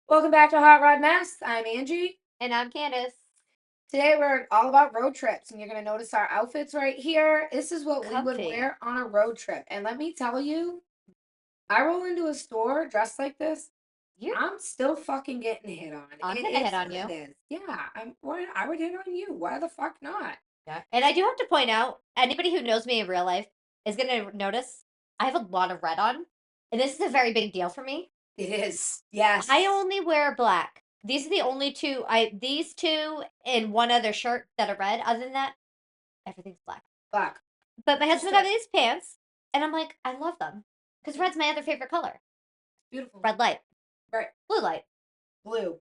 Welcome back to Hot Rod Mess. I'm Angie. And I'm Candice. Today we're all about road trips, and you're going to notice our outfits right here. This is what we would Comfy. wear on a road trip. And let me tell you, I roll into a store dressed like this, I'm still fucking getting hit on. I'm It gonna is hit on what you. it is. Yeah, I would hit on you. Why the fuck not? Yeah. And I do have to point out, anybody who knows me in real life is gonna notice I have a lot of red on. And this is a very big deal for me. It is. Yes. I only wear black. These are the only two these two and one other shirt that are red. Other than that, everything's black. Black. But my husband got these pants, and I'm like, I love them. Because red's my other favorite color. Beautiful. Red light. Right. Blue light. Blue.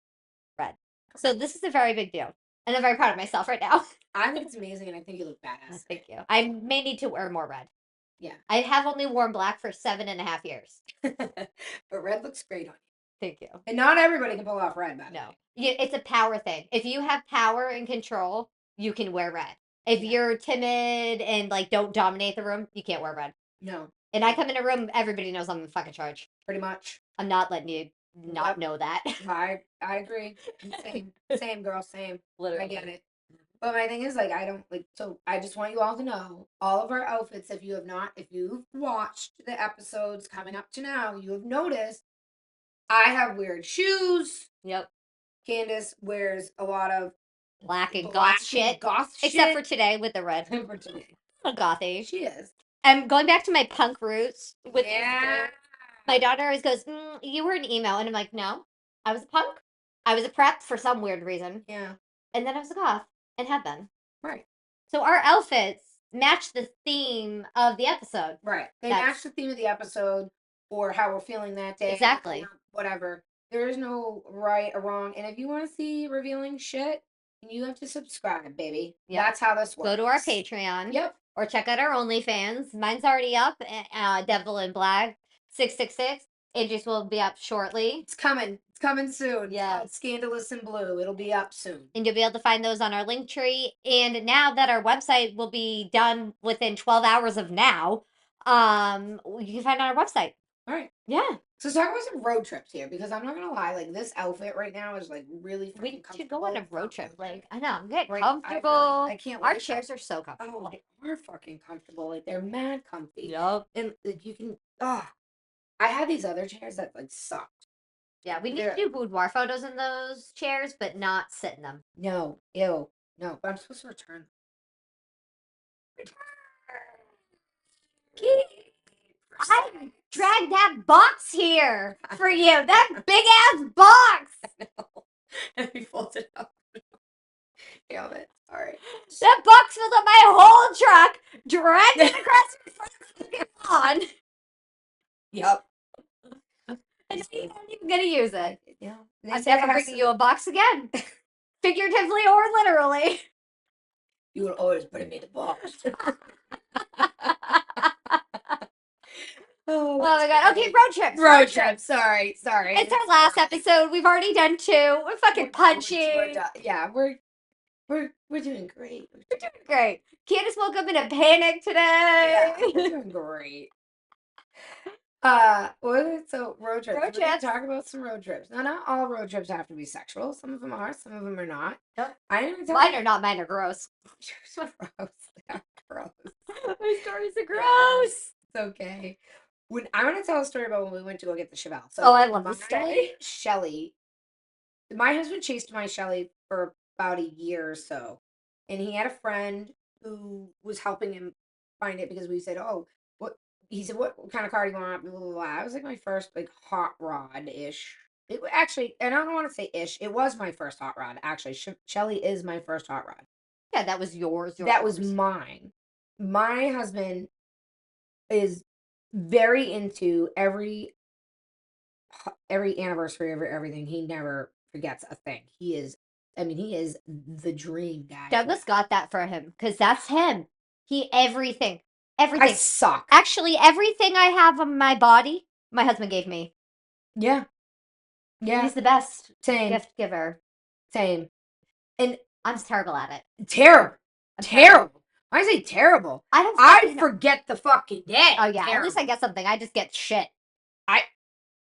Red. So this is a very big deal. And I'm very proud of myself right now. I think it's amazing, and I think you look badass. Thank you. I may need to wear more red. Yeah. I have only worn black for 7.5 years. But red looks great on you. Thank you. And not everybody can pull off red, by the way. Yeah, it's a power thing. If you have power and control, you can wear red. If you're timid and like don't dominate the room, you can't wear red. No. And I come in a room, everybody knows I'm in fucking charge. Pretty much. I'm not letting you not know that. I agree. Same girl, same. Literally. I get it. But my thing is, like, I don't like. So I just want you all to know all of our outfits. If you've watched the episodes coming up to now, you have noticed I have weird shoes. Yep. Candice wears a lot of black and goth shit. Except for today with the red. For today. Gothy. She is. I'm going back to my punk roots with yeah. My daughter always goes, you were an emo. And I'm like, no, I was a punk. I was a prep for some weird reason. Yeah. And then I was a goth and have been. Right. So our outfits match the theme of the episode. Right. They match the theme of the episode or how we're feeling that day. Exactly. Whatever. There is no right or wrong. And if you want to see revealing shit, you have to subscribe, baby. Yep. That's how this works. Go to our Patreon. Yep. Or check out our OnlyFans. Mine's already up. Devil in Black 666. Angie's will be up shortly. It's coming. It's coming soon. Yeah. Scandalous in Blue. It'll be up soon. And you'll be able to find those on our link tree. And now that our website will be done within 12 hours of now, you can find it on our website. All right. Yeah. So let's talk about some road trips here, because I'm not gonna lie, like this outfit right now is like really we comfortable. should go on a road trip. Like I know, I'm getting right, comfortable. I can't wait. Our chairs are so comfortable. Oh, they are fucking comfortable. Like they're mad comfy. Yep. And you can. I had these other chairs that like sucked. Yeah, we need to do boudoir photos in those chairs, but not sit in them. No, ew, no. But I'm supposed to return. I dragged that box here for you. That big ass box. I know. And we folded up. Damn it. All right. That box filled up my whole truck, dragged it across the fucking lawn. Yep. And I'm not even gonna use it. Yeah. I'm never bringing you a box again. Figuratively or literally. You will always bring me the box. Oh my god. Okay, road trips. Road trips. Sorry. It's our last episode. We've already done 2. We're fucking punching. Yeah, we're doing great. We're doing great. Candice woke up in a panic today. Yeah, we're doing great. So road trips. We're gonna talk about some road trips. Now, not all road trips have to be sexual. Some of them are. Some of them are not. Nope. Mine are not. Mine are gross. Yours are gross. They're gross. My stories are gross. It's okay. I want to tell a story about when we went to go get the Chevelle. So I love this story. Shelly. My husband chased my Shelly for about a year or so, and he had a friend who was helping him find it because we said, "Oh, what?" He said, "What kind of car do you want?" Blah, blah, blah. I was like my first like hot rod ish. It actually, and I don't want to say ish. It was my first hot rod. Actually, Shelly is my first hot rod. Yeah, that was yours. That was mine. My husband is very into every anniversary of everything. He never forgets a thing. He is the dream guy. Douglas got that for him because that's him. Everything. I suck. Actually, everything I have on my body, my husband gave me. Yeah. He's the best gift giver. Same. And I'm terrible at it. Terrible. I say terrible. I forget the fucking day. Oh yeah. At least I get something. I just get shit.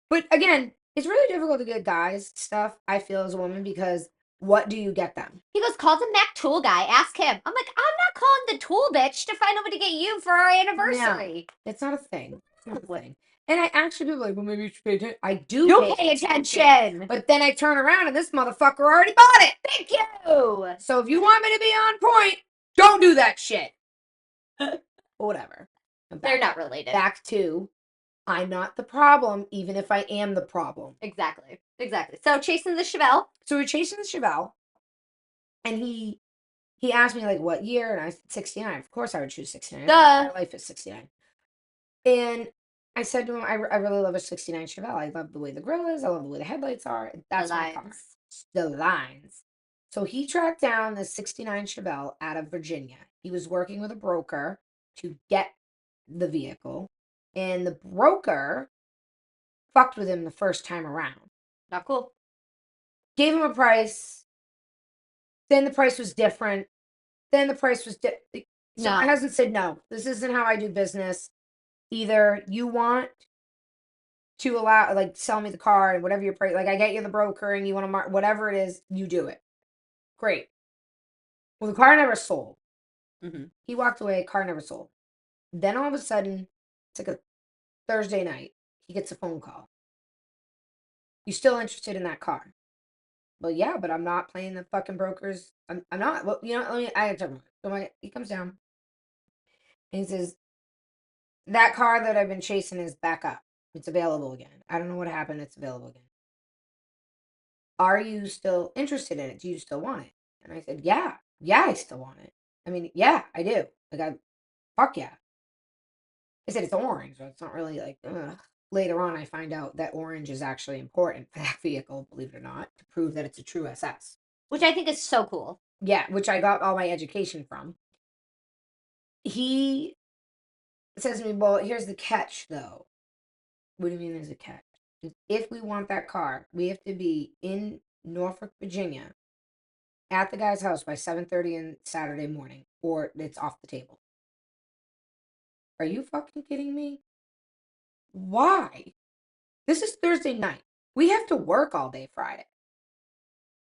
But again, It's really difficult to get guys stuff, I feel, as a woman, because what do you get them? He goes, call the Mac tool guy. Ask him. I'm like, I'm not calling the tool bitch to find out what to get you for our anniversary. No, it's not a thing. It's not a thing. And I actually people are like, well, maybe you should pay attention. I do You pay attention. but then I turn around and this motherfucker already bought it. Thank you. So if you want me to be on point, don't do that shit. Whatever. They're not related. Back to, I'm not the problem, even if I am the problem. Exactly. Exactly. So chasing the Chevelle. So we're chasing the Chevelle, and he asked me like what year, and I said 69. Of course I would choose 69. Duh. My life is 69. And I said to him, I really love a 69 Chevelle. I love the way the grill is. I love the way the headlights are. That's The my car. lines. The lines. So he tracked down the 69 Chevelle out of Virginia. He was working with a broker to get the vehicle, and the broker fucked with him the first time around. Not cool. Gave him a price. Then the price was different. Then the price was different. So my husband said, no, this isn't how I do business. Either you want to allow, like, sell me the car and whatever your price, like, I get you the broker and you want to whatever it is, you do it. Great. Well, the car never sold. Mm-hmm. He walked away, car never sold. Then all of a sudden, it's like a Thursday night, he gets a phone call. You still interested in that car? Well, yeah, but I'm not playing the fucking brokers. I'm not. Well, you know, I had to. So he comes down and he says, that car that I've been chasing is back up. It's available again. I don't know what happened. It's available again. Are you still interested in it? Do you still want it? And I said, yeah, I still want it. I mean, yeah, I do. Like, fuck yeah. I said, it's orange, so it's not really like, ugh. Later on, I find out that orange is actually important for that vehicle, believe it or not, to prove that it's a true SS. Which I think is so cool. Yeah, which I got all my education from. He says to me, well, here's the catch, though. What do you mean there's a catch? If we want that car, we have to be in Norfolk, Virginia, at the guy's house by 7:30 on Saturday morning, or it's off the table. Are you fucking kidding me? Why? This is Thursday night. We have to work all day Friday.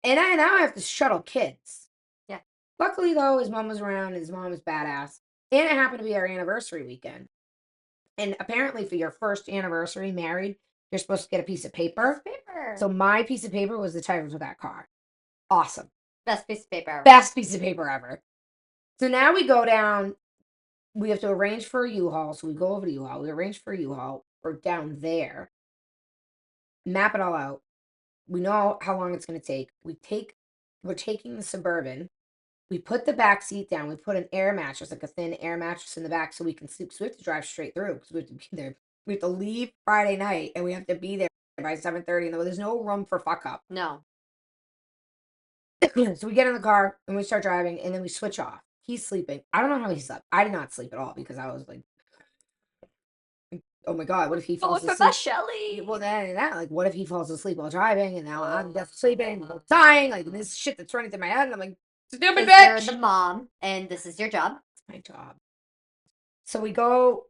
And I now have to shuttle kids. Yeah. Luckily, though, his mom was around. His mom is badass. And it happened to be our anniversary weekend. And apparently, for your first anniversary married, you're supposed to get a piece of paper. So my piece of paper was the title to that car. Awesome. Best piece of paper ever. Best piece of paper ever. So now we go down. We have to arrange for a U-Haul. So we go over to U-Haul. We arrange for a U-Haul. We're down there. Map it all out. We know how long it's going to take. We're taking the Suburban. We put the back seat down. We put an air mattress, like a thin air mattress in the back so we can sleep. So we have to drive straight through because we have to be there. We have to leave Friday night and we have to be there by 7:30. And there's no room for fuck up. No. So we get in the car and we start driving and then we switch off. He's sleeping. I don't know how he slept. I did not sleep at all because I was like, oh my God, what if he falls asleep? Shelly. Well, then that, like, what if he falls asleep while driving and now I'm just sleeping, dying, like this shit that's running through my head, and I'm like, stupid bitch. You're the mom, and this is your job. It's my job. So we go,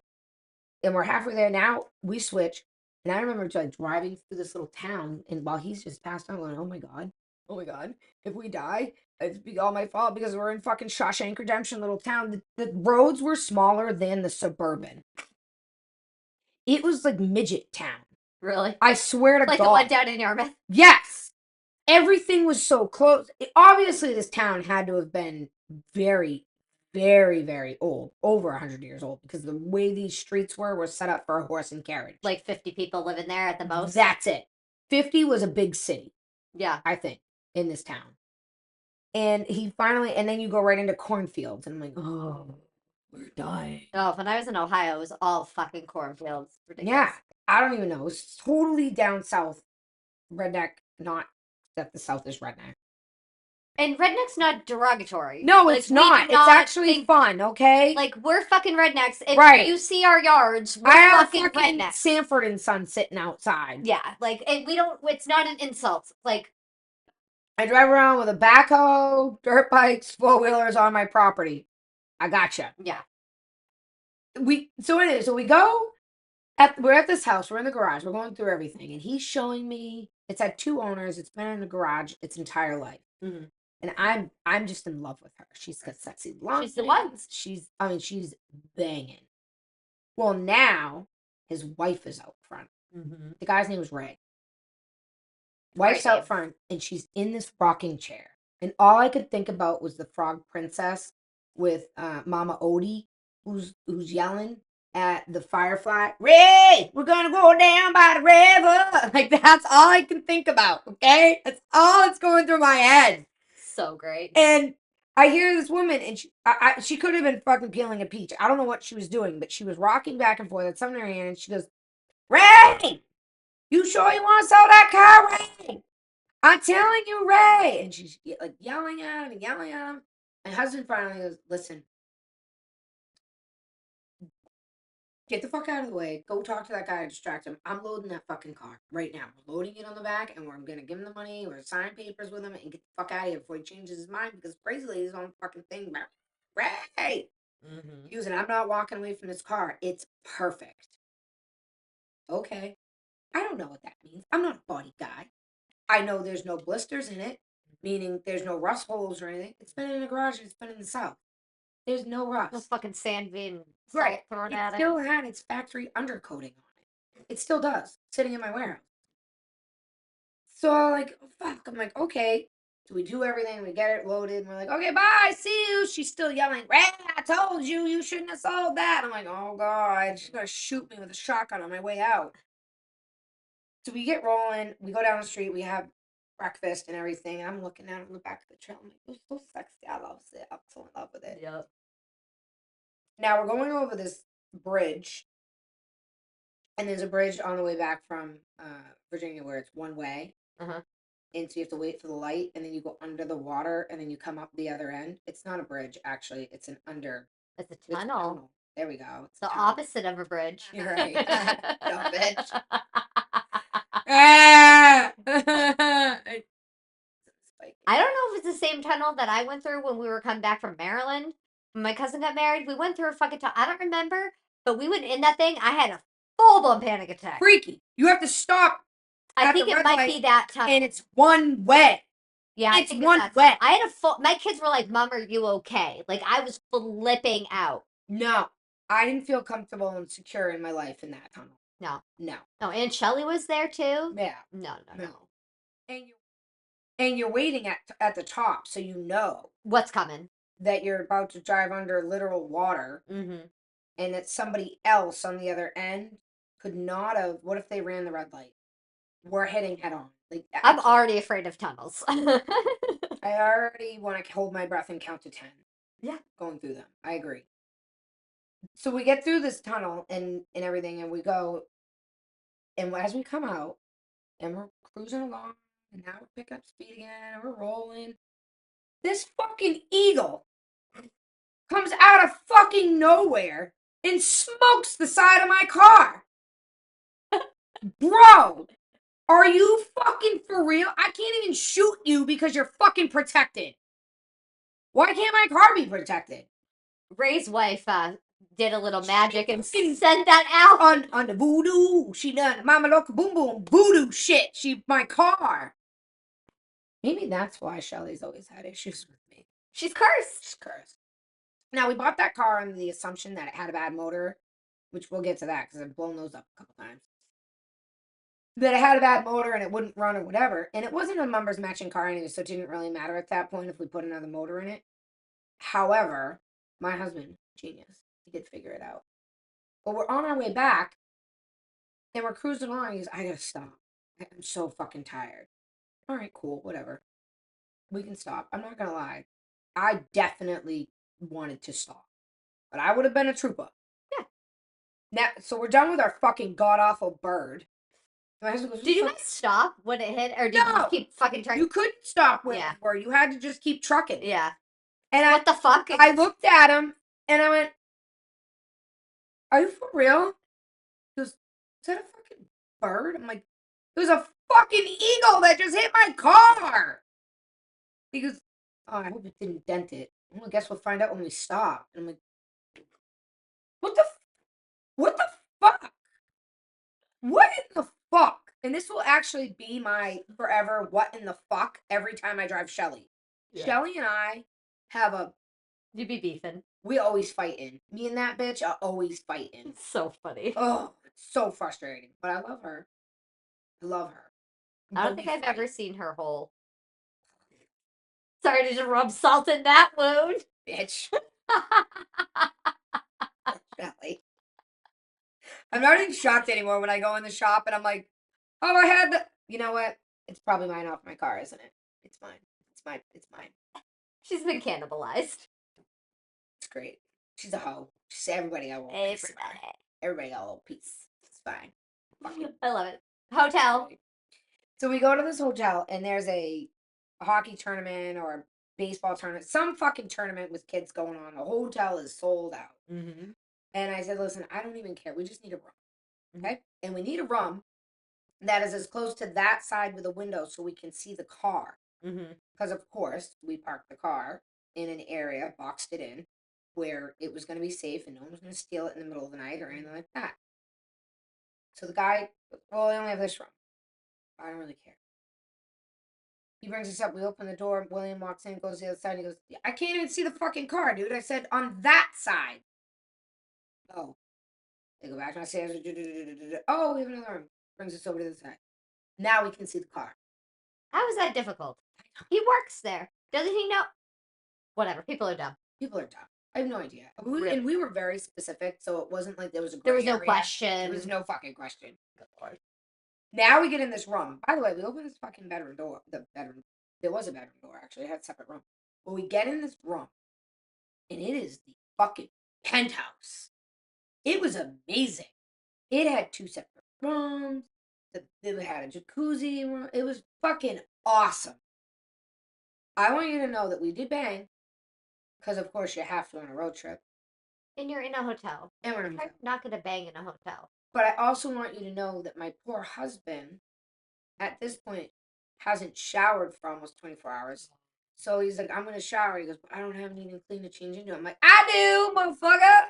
and we're halfway there now. We switch, and I remember like driving through this little town, and while he's just passed out, going, oh my God, if we die, it's all my fault because we're in fucking Shawshank Redemption, little town. The roads were smaller than the Suburban. It was like midget town. Really? I swear to God. Like the one down in Yarmouth? Yes. Everything was so close. Obviously, this town had to have been very, very, very old. Over 100 years old. Because the way these streets were set up for a horse and carriage. Like 50 people living there at the most? That's it. 50 was a big city. Yeah. I think. In this town. And and then you go right into cornfields. And I'm like, oh, we're dying. Oh, when I was in Ohio, it was all fucking cornfields. Ridiculous. Yeah. I don't even know. It's totally down south. Redneck. Not that the South is redneck. And redneck's not derogatory. No, it's not. It's actually fun, okay? Like, we're fucking rednecks. If you see our yards, we're fucking rednecks. Sanford and Son sitting outside. Yeah, like, and we don't, it's not an insult. Like, I drive around with a backhoe, dirt bikes, four-wheelers on my property. I gotcha. Yeah. So we go, we're at this house. We're in the garage. We're going through everything, and he's showing me. It's had 2 owners. It's been in the garage its entire life, Mm-hmm. and I'm just in love with her. She's got sexy blonde. She's the one. She's banging. Well, now his wife is out front. Mm-hmm. The guy's name was Ray. Great Wife's name. out front, and she's in this rocking chair. And all I could think about was the Frog Princess with Mama Odie, who's yelling at the Firefly, Ray, we're gonna go down by the river. Like, that's all I can think about, okay? That's all that's going through my head. So great. And I hear this woman, and she could have been fucking peeling a peach. I don't know what she was doing, but she was rocking back and forth. Had something in her hand, and she goes, Ray, you sure you want to sell that car, Ray? I'm telling you, Ray. And she's like yelling at him and yelling at him. My husband finally goes, listen, get the fuck out of the way. Go talk to that guy and distract him. I'm loading that fucking car right now. We're loading it on the back, and we're going to give him the money. We're signing papers with him and get the fuck out of here before he changes his mind, because crazy lady's on fucking thing about Ray. Mm-hmm. Using, I'm not walking away from this car. It's perfect. Okay. I don't know what that means. I'm not a body guy. I know there's no blisters in it, meaning there's no rust holes or anything. It's been in the garage. It's been in the south. There's no No rust. fucking sand being Right. salt thrown It at it. still had its factory undercoating on it. It still does, sitting in my warehouse. So I'm like, oh, fuck. I'm like, okay. So we do everything. We get it loaded. And we're like, okay, bye. See you. She's still yelling, Ray, I told you, you shouldn't have sold that. I'm like, oh, God. She's going to shoot me with a shotgun on my way out. So we get rolling. We go down the street. We have breakfast and everything. And I'm looking out on the back of the trail. I'm like, it's so sexy. I love it. I'm so in love with it. Yep. Now we're going over this bridge. And there's a bridge on the way back from Virginia where it's one way. Uh-huh. And so you have to wait for the light. And then you go under the water. And then you come up the other end. It's not a bridge, actually. It's an under. It's a It's a tunnel. tunnel. There we go. It's the tunnel. opposite of a bridge. You're right. Dumb bitch. Ah! I don't know if it's the same tunnel that I went through when we were coming back from Maryland. When my cousin got married, we went through a fucking tunnel. I don't remember, but we went in that thing. I had a full-blown panic attack. Freaky. You have to stop. I think it might be that tunnel. And it's one way. Yeah, it's one way. I had a full. My kids were like, "Mom, are you okay?" Like I was flipping out. No, I didn't feel comfortable and secure in my life in that tunnel. No. No. No, Aunt Shelley was there too. Yeah. No. And you're waiting at the top, so you know what's coming. That you're about to drive under literal water. Mm-hmm. And that somebody else on the other end could not have. What if they ran the red light? We're heading head on. Like, I'm already afraid of tunnels. I already want to hold my breath and count to 10. Yeah. Going through them. I agree. So we get through this tunnel and everything, and we go, and as we come out, and we're cruising along, and now we're picking up speed again, and we're rolling. This fucking eagle comes out of fucking nowhere and smokes the side of my car. Bro, are you fucking for real? I can't even shoot you because you're fucking protected. Why can't my car be protected? Ray's wife did a little magic and sent that out on the voodoo. She done mama loca boom boom voodoo shit. My car. Maybe that's why Shelly's always had issues with me. She's cursed. She's cursed. Now we bought that car on the assumption that it had a bad motor, which we'll get to that because I've blown those up a couple times. That it had a bad motor and it wouldn't run or whatever. And it wasn't a numbers matching car anyway, so it didn't really matter at that point if we put another motor in it. However, my husband, genius, he did figure it out. But we're on our way back and we're cruising along. He goes, I gotta stop. I'm so fucking tired. All right, cool, whatever. We can stop. I'm not gonna lie. I definitely wanted to stop. But I would have been a trooper. Yeah. Now, so we're done with our fucking god-awful bird. Did you guys stop when it hit, or did you keep fucking trucking? You couldn't stop when it were. You had to just keep trucking. Yeah. And what the fuck? I looked at him and I went, "Are you for real?" He goes, "Is that a fucking bird?" I'm like, "It was a fucking eagle that just hit my car." He goes, "Oh, I hope it didn't dent it." Well, I guess we'll find out when we stop. And I'm like, what the fuck? What in the fuck? And this will actually be my forever what in the fuck every time I drive Shelly. Yeah. Shelly and I have a You be beefing. we always fighting. Me and that bitch are always fighting. It's so funny. Oh, it's so frustrating. But I love her. I love her. I don't But think we I've ever fight. seen her whole. Sorry to just rub salt in that wound. Bitch. Shelly. I'm not even shocked anymore when I go in the shop and I'm like, oh, I had the. You know what? It's probably mine off my car, isn't it? It's mine. It's mine. It's mine. She's been cannibalized. It's great. She's a hoe. She's everybody got a little piece of her. Everybody. Everybody got a little piece. It's fine. Fuck it. I love it. Hotel. So we go to this hotel and there's a hockey tournament or a baseball tournament, some fucking tournament with kids going on. The hotel is sold out. Mm-hmm. And I said, listen, I don't even care. We just need a room. Mhm. Okay. And we need a room that is as close to that side with a window so we can see the car. Mm-hmm. Because, of course, we parked the car in an area, boxed it in, where it was going to be safe and no one was going to steal it in the middle of the night or anything like that. So the guy, well, I only have this room. I don't really care. He brings us up. We open the door. William walks in, goes to the other side. And he goes, I can't even see the fucking car, dude. I said, on that side. Oh. They go back downstairs. Oh, we have another room. Brings us over to the side. Now we can see the car. How is that difficult? He works there. Doesn't he know? Whatever. People are dumb. People are dumb. I have no idea. Really? And we were very specific, so it wasn't like there was a There was gray no area. question. There was no fucking question. Good Lord. Now we get in this room. By the way, we open this fucking bedroom door. The bedroom. There was a bedroom door, actually. It had a separate room. But we get in this room, and it is the fucking penthouse. It was amazing. It had 2 separate rooms. It had a jacuzzi room. It was fucking awesome. I want you to know that we did bang, because of course you have to on a road trip. And you're in a hotel. And we're in a hotel. Not gonna bang in a hotel. But I also want you to know that my poor husband, at this point, hasn't showered for almost 24 hours. So he's like, I'm going to shower. He goes, but I don't have anything clean to change into. I'm like, I do, motherfucker.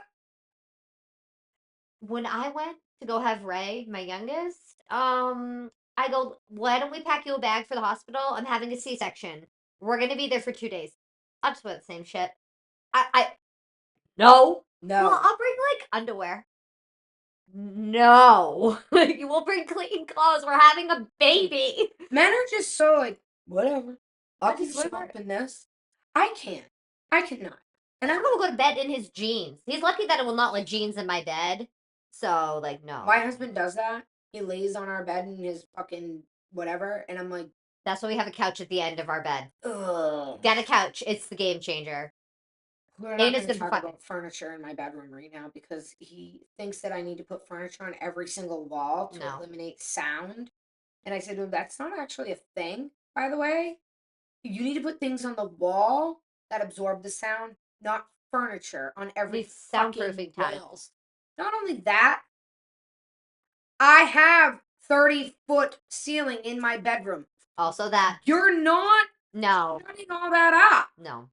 When I went to go have Ray, my youngest, I go, why don't we pack you a bag for the hospital? I'm having a C-section. We're gonna be there for 2 days. I'll just wear the same shit. No. No. Well, I'll bring like underwear. No. You will bring clean clothes. We're having a baby. Men are just so like, whatever. I'll I keep just whatever. up in this. I can't. I cannot. And I'm gonna go to bed in his jeans. He's lucky that it will not let jeans in my bed. So, like, no. My husband does that. He lays on our bed in his fucking whatever. And I'm like, that's why we have a couch at the end of our bed. ugh. Get a couch. It's the game changer. We're not going to talk about furniture in my bedroom right now because he thinks that I need to put furniture on every single wall to eliminate sound. And I said, well, that's not actually a thing, by the way. You need to put things on the wall that absorb the sound, not furniture on every soundproofing tiles. Not only that, I have 30-foot ceiling in my bedroom. Also that. You're not cutting all that up. No.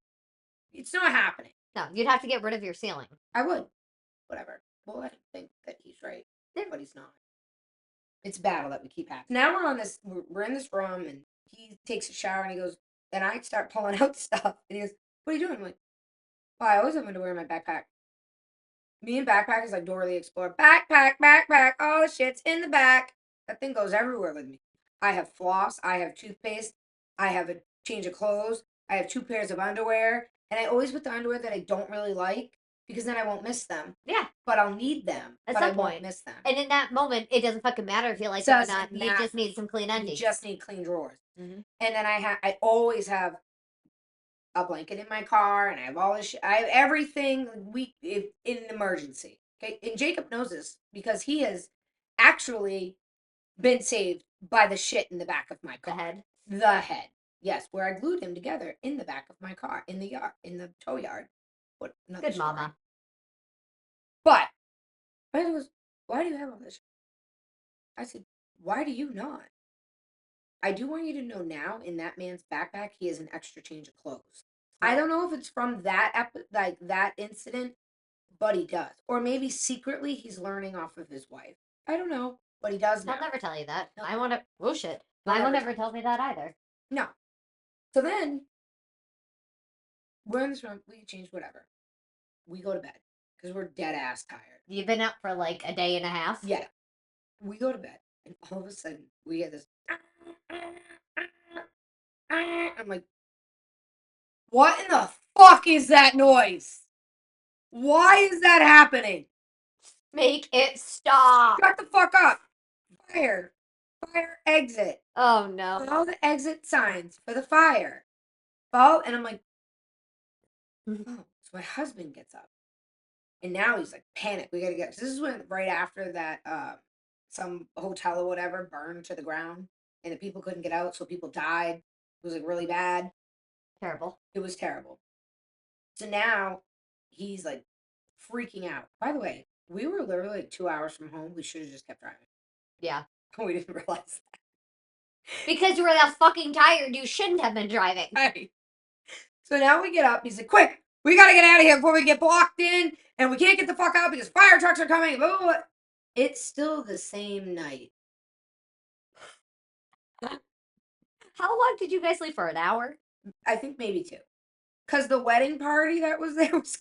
It's not happening. No, you'd have to get rid of your ceiling. I would. Whatever. Well, I think that he's right, but he's not. It's a battle that we keep having. Now we're in this room, and he takes a shower, and he goes, and I start pulling out stuff, and he goes, what are you doing? I'm like, well, I always have underwear in my backpack. Me and backpack is like Dora the Explorer. Backpack, all the shit's in the back. That thing goes everywhere with me. I have floss, I have toothpaste, I have a change of clothes, I have 2 pairs of underwear, and I always put the underwear that I don't really like because then I won't miss them. Yeah. But I'll need them. At but some I point. won't miss them. And in that moment, it doesn't fucking matter if you like them or not. You just need some clean undies. You just need clean drawers. Mm-hmm. And then I always have a blanket in my car, and I have all this shit. I have everything in an emergency. Okay, and Jacob knows this because he has actually been saved by the shit in the back of my car. The head. Yes, where I glued him together in the back of my car, in the yard, in the tow yard. Good mama. But my husband goes, why do you have all this? I said, why do you not? I do want you to know now, in that man's backpack, he has an extra change of clothes. I don't know if it's from that that incident, but he does. Or maybe secretly he's learning off of his wife. I don't know. But he does now. He'll never tell you that. No. I want to. Oh shit. He'll Mine will never never tell me that either. No. So then we're in this room. We change whatever. We go to bed because we're dead ass tired. You've been up for like a day and a half. Yeah. We go to bed, and all of a sudden we get this. I'm like, what in the fuck is that noise? Why is that happening? Make it stop. Shut the fuck up. Fire. Fire exit. Oh no. All the exit signs for the fire. Follow, and I'm like, oh. So my husband gets up. And now he's like, panic. We gotta get. This is when right after that some hotel or whatever burned to the ground and the people couldn't get out, so people died. It was like really bad. Terrible. It was terrible. So now he's like freaking out. By the way, we were literally like 2 hours from home. We should have just kept driving. Yeah. We didn't realize that. Because you were that fucking tired, you shouldn't have been driving. Right. So now we get up. He's like, quick, we gotta get out of here before we get blocked in, and we can't get the fuck out because fire trucks are coming. Blah, blah, blah. It's still the same night. How long did you guys leave for? An hour? I think maybe 2. Because the wedding party that was there was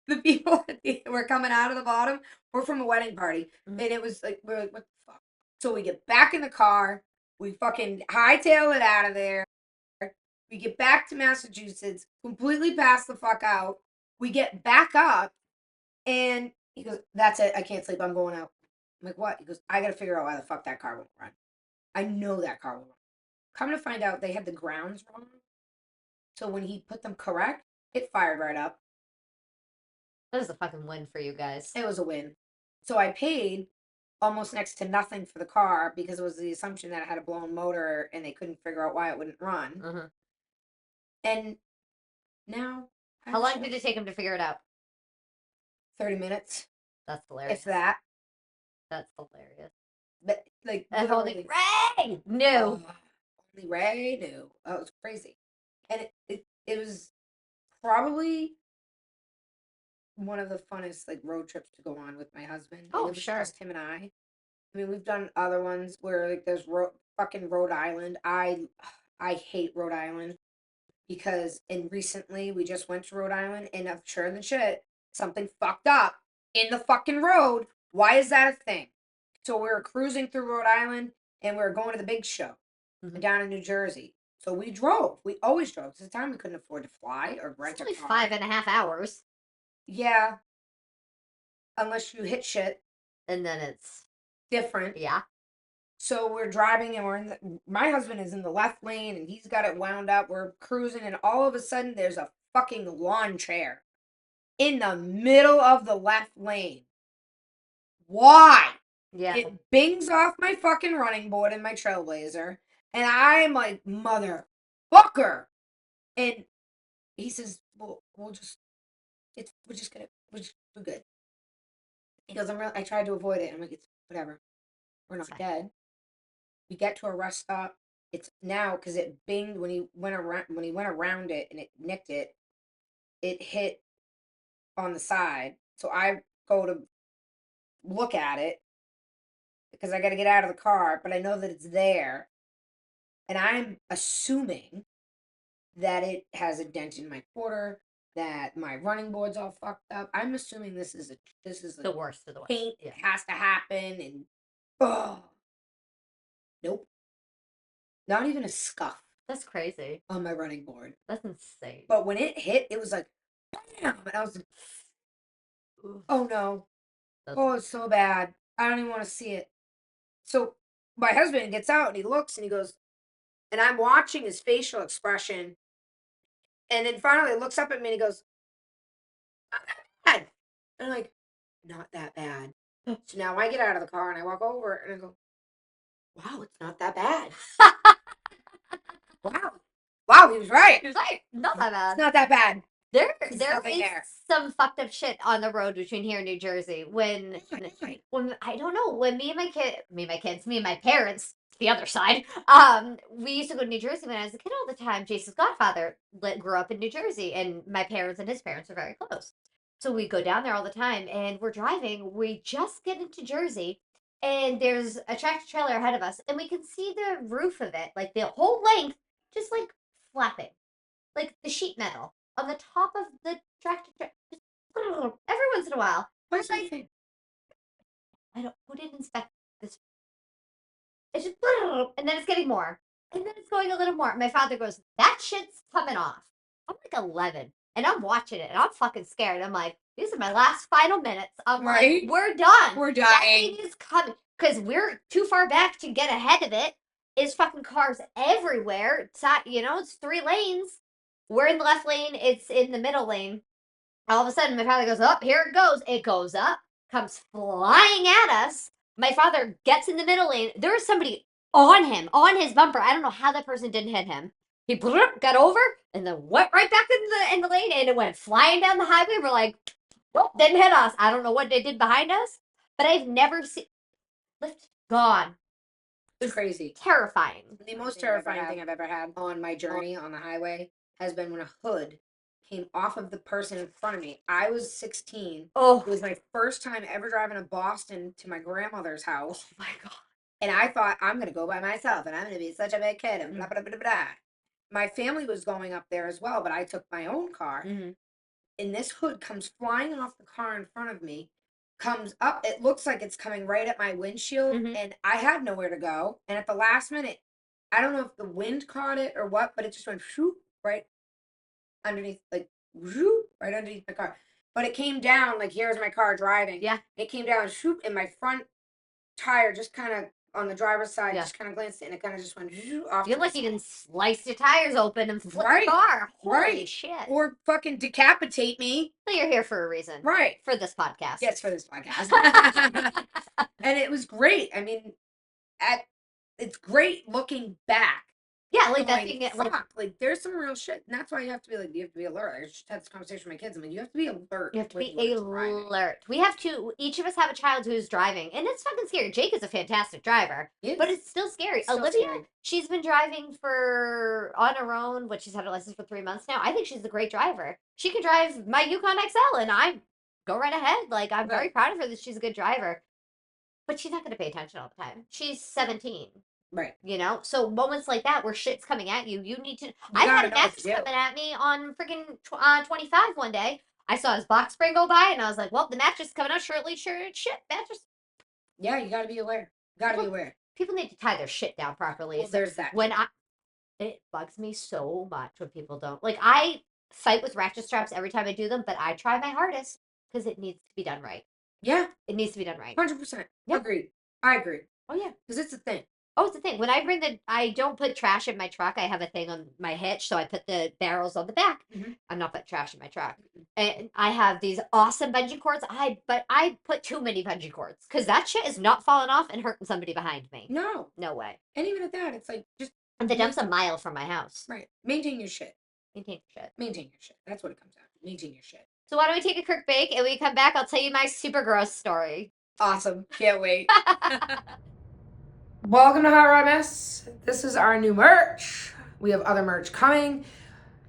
the people that were coming out of the bottom were from a wedding party. Mhm. And it was like, we're like, what the fuck? So we get back in the car. We fucking hightail it out of there. We get back to Massachusetts, completely passed the fuck out. We get back up, and he goes, that's it. I can't sleep. I'm going out. I'm like, what? He goes, I got to figure out why the fuck that car won't run. I know that car won't run. Come to find out, they had the grounds wrong. So when he put them correct, it fired right up. That was a fucking win for you guys. It was a win. So I paid almost next to nothing for the car because it was the assumption that it had a blown motor and they couldn't figure out why it wouldn't run. Mhm. And now, How long did it take him to figure it out? 30 minutes. That's hilarious. If that. That's hilarious. But like, And only Ray knew. Only Ray knew. Oh, it was crazy. And it was probably one of the funnest like road trips to go on with my husband. Oh, it was sure. just him and I mean, we've done other ones where like there's fucking Rhode Island. I hate Rhode Island because recently we just went to Rhode Island and I'm sure than shit something fucked up in the fucking road. Why is that a thing? So we were cruising through Rhode Island and we were going to the big show down in New Jersey. So we drove. We always drove. At the time we couldn't afford to fly or rent a car. 5.5 hours. Yeah. Unless you hit shit. And then it's different. Yeah. So we're driving and we're in my husband is in the left lane and he's got it wound up. We're cruising and all of a sudden there's a fucking lawn chair in the middle of the left lane. Why? Yeah. It bings off my fucking running board and my Trailblazer. And I'm like, motherfucker. And he says, well, we're just good. He goes, I tried to avoid it. I'm like, it's whatever. We're not dead. We get to a rest stop. It's now because it binged when he went around it and it nicked it. It hit on the side. So I go to look at it because I got to get out of the car, but I know that it's there. And I'm assuming that it has a dent in my quarter, that my running board's all fucked up. I'm assuming this is the worst of the worst. Paint has to happen, and nope, not even a scuff. That's crazy on my running board. That's insane. But when it hit, it was like, bam, and I was like, oh no, it's so bad. I don't even want to see it. So my husband gets out and he looks and he goes, and I'm watching his facial expression. And then finally looks up at me and he goes, not that bad. And I'm like, not that bad. So now I get out of the car and I walk over and I go, wow, it's not that bad. Wow, he was right. He was right. Not that bad. It's not that bad. There is some fucked up shit on the road between here and New Jersey. When I don't know, when me and my parents, the other side, we used to go to New Jersey when I was a kid all the time. Jason's godfather grew up in New Jersey, and my parents and his parents are very close. So we go down there all the time, and we're driving. We just get into Jersey, and there's a tractor trailer ahead of us, and we can see the roof of it, like the whole length, just like flapping, like the sheet metal on the top of the tractor trailer. Every once in a while. What's like, thing? who did inspect this? It's just, and then it's getting more. And then it's going a little more. My father goes, that shit's coming off. I'm like 11 and I'm watching it and I'm fucking scared. I'm like, these are my last final minutes. I'm like, we're done. We're That dying. thing is coming. Because we're too far back to get ahead of it. It's fucking cars everywhere. It's not, it's 3 lanes. We're in the left lane. It's in the middle lane. All of a sudden, my father goes, up, here it goes. It goes up, comes flying at us. My father gets in the middle lane. There is somebody on him, on his bumper. I don't know how that person didn't hit him. He got over and then went right back in the lane, and it went flying down the highway. We're like, well, didn't hit us. I don't know what they did behind us, but I've never seen lift gone. It's crazy. Terrifying. The most terrifying thing I've ever had on my journey on the highway has been when a hood came off of the person in front of me. I was 16. Oh, it was my first time ever driving to Boston to my grandmother's house. Oh my God. And I thought, I'm going to go by myself and I'm going to be such a big kid and blah, blah, blah, blah. My family was going up there as well, but I took my own car. Mm-hmm. And this hood comes flying off the car in front of me, comes up. It looks like it's coming right at my windshield. Mm-hmm. And I had nowhere to go. And at the last minute, I don't know if the wind caught it or what, but it just went shoop right underneath, like whoop, right underneath my car. But it came down, like here's my car driving. Yeah. It came down, shoop, and my front tire just kind of on the driver's side, just kind of glanced, and it kind of just went off. You're lucky you didn't slice your tires open and flip your car. Holy shit. Or fucking decapitate me. Well, you're here for a reason. Right. For this podcast. Yes, for this podcast. And it was great. I mean, it's great looking back. Yeah, like that thing. Like there's some real shit, and that's why you have to be alert. I just had this conversation with my kids. I mean, you have to be alert. You have to be alert. We have to. Each of us have a child who's driving, and it's fucking scary. Jake is a fantastic driver, but it's still scary. Olivia, she's been driving on her own, but she's had her license for 3 months now. I think she's a great driver. She can drive my Yukon XL, and I go right ahead. Like I'm very proud of her that she's a good driver, but she's not going to pay attention all the time. She's 17. Right. So moments like that where shit's coming at you, you need to. I had a mattress coming at me on freaking 25 one day. I saw his box spring go by, and I was like, well, the mattress is coming out shortly. Sure, shit, mattress. Yeah, you gotta be aware. People need to tie their shit down properly. Well, there's that. It bugs me so much when people don't. Like, I fight with ratchet straps every time I do them, but I try my hardest because it needs to be done right. Yeah. It needs to be done right. 100%. Yep. Agreed. I agree. Oh, yeah. Because it's a thing. Oh, it's a thing. When I don't put trash in my truck. I have a thing on my hitch, so I put the barrels on the back. Mm-hmm. I'm not putting trash in my truck. And I have these awesome bungee cords. But I put too many bungee cords because that shit is not falling off and hurting somebody behind me. No way. And even at that, it's like just. And the dump's a mile from my house. Right. Maintain your shit. Maintain your shit. That's what it comes down to. Maintain your shit. So why don't we take a quick break, and when we come back, I'll tell you my super gross story. Awesome. Can't wait. Welcome to Hot Rod Mess. This is our new merch. We have other merch coming.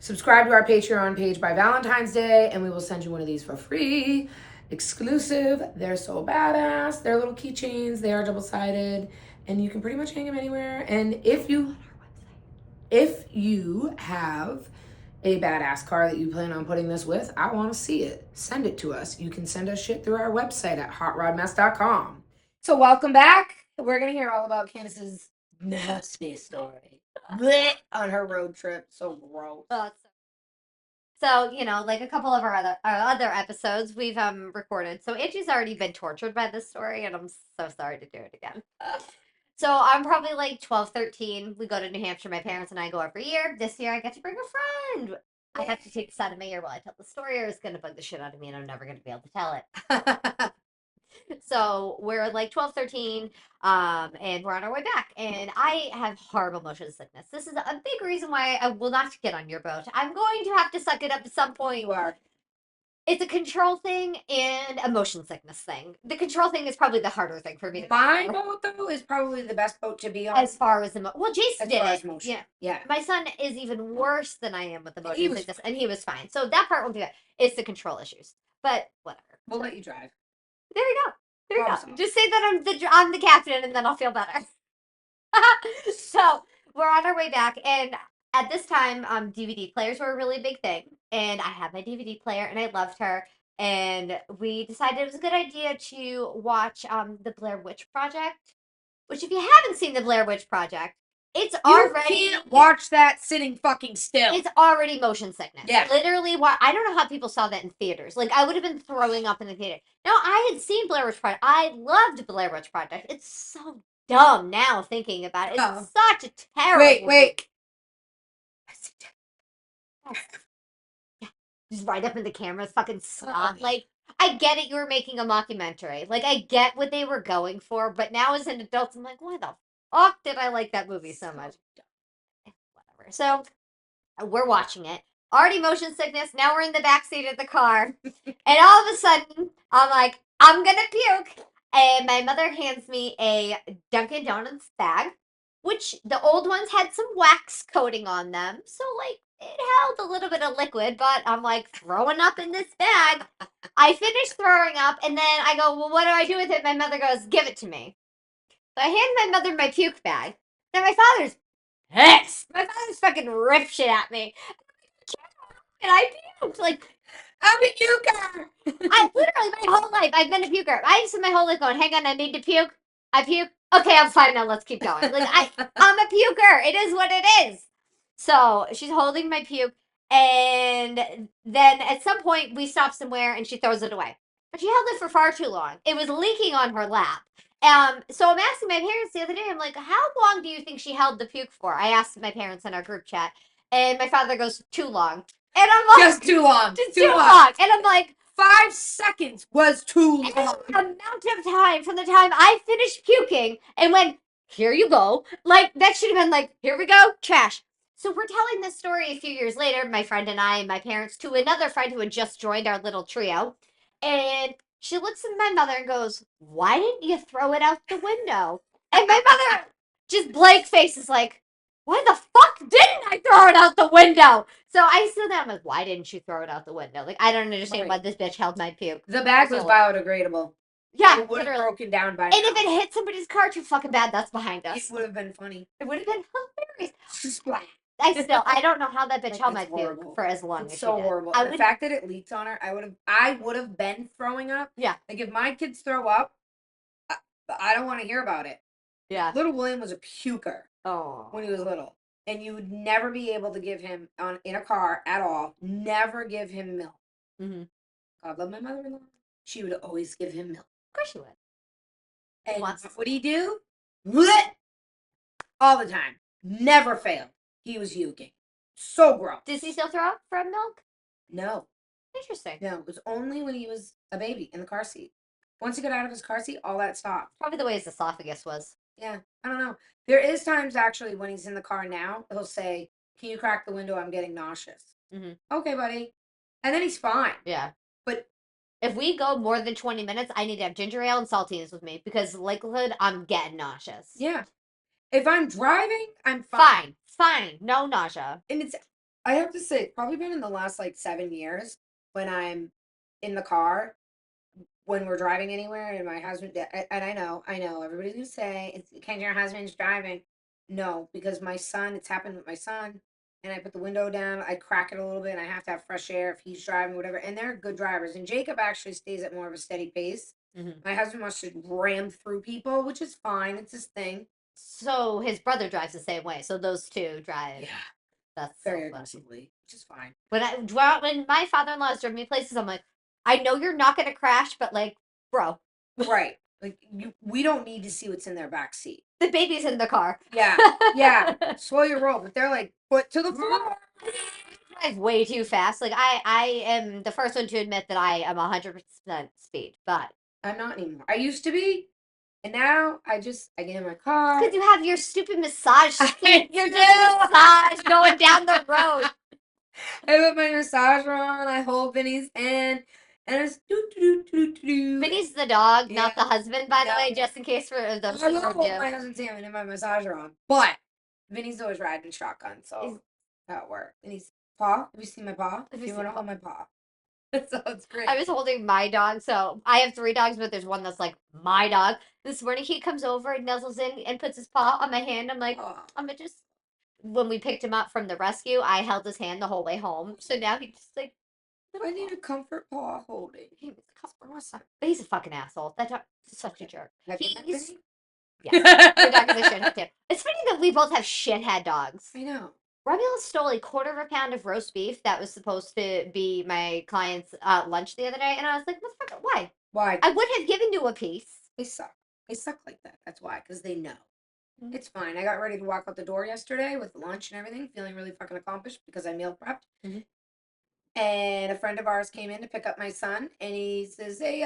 Subscribe to our Patreon page by Valentine's Day, and we will send you one of these for free. Exclusive. They're so badass. They're little keychains. They are double-sided, and you can pretty much hang them anywhere. And if you have a badass car that you plan on putting this with, I want to see it. Send it to us. You can send us shit through our website at hotrodmess.com. So welcome back. We're going to hear all about Candice's nasty story on her road trip. So gross. So, like a couple of our other episodes we've recorded. So Angie's already been tortured by this story, and I'm so sorry to do it again. So I'm probably like 12, 13. We go to New Hampshire. My parents and I go every year. This year I get to bring a friend. I have to take this out of my ear while I tell the story, or it's going to bug the shit out of me, and I'm never going to be able to tell it. So we're like 12, 13, and we're on our way back. And I have horrible motion sickness. This is a big reason why I will not get on your boat. I'm going to have to suck it up at some point. You are. It's a control thing and a motion sickness thing. The control thing is probably the harder thing for me to My boat, though, is probably the best boat to be on. As far as well, Jason did it. Motion. Yeah. My son is even worse than I am with the motion sickness, and he was fine. So that part will be good. It's the control issues. But whatever. We'll let you drive. There you go. There you go. Problem Just say that I'm the captain, and then I'll feel better. So we're on our way back, and at this time, DVD players were a really big thing, and I had my DVD player, and I loved her, and we decided it was a good idea to watch the Blair Witch Project. Which, if you haven't seen the Blair Witch Project, it's already You can't watch that sitting fucking still. it's already motion sickness. Yeah. Literally, I don't know how people saw that in theaters. Like, I would have been throwing up in the theater. No, I had seen Blair Witch Project. I loved Blair Witch Project. It's so dumb now thinking about it. It's such a terrible. Wait. Yeah, just right up in the camera, fucking stop. Like, I get it, you were making a mockumentary. Like, I get what they were going for, but now as an adult, I'm like, why the fuck did I like that movie so much? Whatever. So, we're watching it. Already motion sickness. Now we're in the back seat of the car. And all of a sudden, I'm like, I'm going to puke. And my mother hands me a Dunkin' Donuts bag, which the old ones had some wax coating on them. So, like, it held a little bit of liquid, but I'm like throwing up in this bag. I finish throwing up, and then I go, well, what do I do with it? My mother goes, give it to me. So I hand my mother my puke bag. Then my father's pissed. My father's fucking ripped shit at me. And I puked. Like, I'm a puker. I literally, my whole life, I've been a puker. I spent my whole life going, hang on, I need to puke. I puke. Okay, I'm fine now. Let's keep going. Like, I'm a puker. It is what it is. So she's holding my puke. And then at some point, we stop somewhere and she throws it away. But she held it for far too long. It was leaking on her lap. So I'm asking my parents the other day, I'm like, how long do you think she held the puke for? I asked my parents in our group chat. And my father goes, too long. And I'm like, just too long. Just too long. And I'm like, 5 seconds was too long. The amount of time from the time I finished puking and went, here you go. Like, that should have been like, here we go, trash. So we're telling this story a few years later, my friend and I and my parents, to another friend who had just joined our little trio. And she looks at my mother and goes, why didn't you throw it out the window? And my mother, just blank face, is like, why the fuck didn't I throw it out the window? So I stood there, I'm like, why didn't you throw it out the window? Like, I don't understand why this bitch held my puke. The bag was biodegradable. Yeah, it would have broken down by now. And if it hit somebody's car too fucking bad, that's behind us. It would have been funny. It would have been hilarious. Splat. I don't know how that bitch held my puke for as long as she did. So horrible. The fact that it leaked on her, I would have been throwing up. Yeah. Like, if my kids throw up, I don't want to hear about it. Yeah. Little William was a puker. Oh. When he was little. And you would never be able to give him in a car at all. Never give him milk. Mm-hmm. God love my mother-in-law. She would always give him milk. Of course she would. And what would he do? All the time. Never failed. He was puking. So gross. Does he still throw up from milk? No. Interesting. No, it was only when he was a baby in the car seat. Once he got out of his car seat, all that stopped. Probably the way his esophagus was. Yeah, I don't know. There is times, actually, when he's in the car now, he'll say, can you crack the window? I'm getting nauseous. Mm-hmm. Okay, buddy. And then he's fine. Yeah. But if we go more than 20 minutes, I need to have ginger ale and saltines with me because likelihood I'm getting nauseous. Yeah. If I'm driving, I'm fine. Fine. No nausea. And I have to say, it's probably been in the last, 7 years when I'm in the car, when we're driving anywhere, and my husband, and I know, everybody's going to say, it's because your husband's driving. No, because it's happened with my son, and I put the window down, I crack it a little bit, and I have to have fresh air if he's driving, whatever, and they're good drivers, and Jacob actually stays at more of a steady pace. Mm-hmm. My husband wants to ram through people, which is fine, it's his thing. So his brother drives the same way, so those two drive. Yeah. That's very aggressively, which is fine. When my father-in-law has driven me places, I'm like, I know you're not going to crash, but bro. Right. We don't need to see what's in their back seat. The baby's in the car. Yeah. Yeah. Slow your roll, but they're foot to the floor. Drive way too fast. I am the first one to admit that I am 100% speed, but I'm not anymore. I used to be. And now I get in my car. Because you have your stupid massage. Your massage going down the road. I put my massager on. I hold Vinny's hand. And it's do. Vinny's the dog, not the husband, by the way, just in case for the I will hold my husband's hand and my massager on. But Vinny's always riding shotgun, so that works. Vinny's paw. Have you seen my paw? If you want to hold my paw. So it's great. I was holding my dog, so I have 3 dogs, but there's one that's like my dog. This morning he comes over and nuzzles in and puts his paw on my hand. I'm like, Oh, I'm gonna just. When we picked him up from the rescue, I held his hand the whole way home. So now he's just like, I need a comfort paw holding. but he's a fucking asshole. That dog is such a jerk. Have you met He's Vinny? yes, your dog is a shithead too. It's funny that we both have shithead dogs. I know. Romeo stole a quarter of a pound of roast beef that was supposed to be my client's lunch the other day, and I was like, "Motherfucker, why? Why? I would have given you a piece." They suck. They suck like that. That's why, because they know. Mhm. It's fine. I got ready to walk out the door yesterday with lunch and everything, feeling really fucking accomplished because I meal prepped. Mhm. And a friend of ours came in to pick up my son, and he says, "Hey,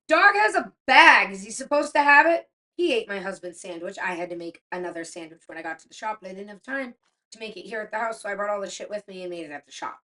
dog has a bag. Is he supposed to have it?" He ate my husband's sandwich. I had to make another sandwich when I got to the shop, but I didn't have time to make it here at the house, so I brought all the shit with me and made it at the shop.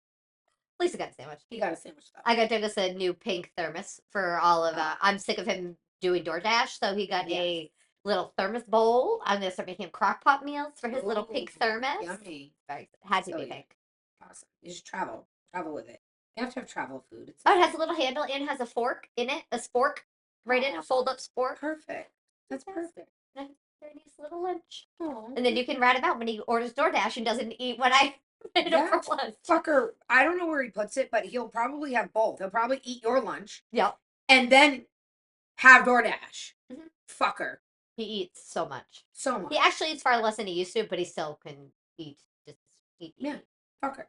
At least I got a sandwich. He got a sandwich though. I got Douglas a new pink thermos for all of. I'm sick of him doing DoorDash, so he got a little thermos bowl. I'm gonna start making him crock pot meals for his little pink thermos. Yummy. Had to be pink. Awesome. You just travel with it. You have to have travel food. It's Oh, it has a little handle and has a fork in it, a spork, right in a fold up spork. Perfect. That's perfect. Very nice little lunch. Oh. And then you can rat him out when he orders DoorDash and doesn't eat when I made him for lunch. Fucker, I don't know where he puts it, but he'll probably have both. He'll probably eat your lunch. Yep. And then have DoorDash. Mhm. Fucker. He eats so much. So much. He actually eats far less than he used to, but he still can eat. Just eat. Yeah. Fucker.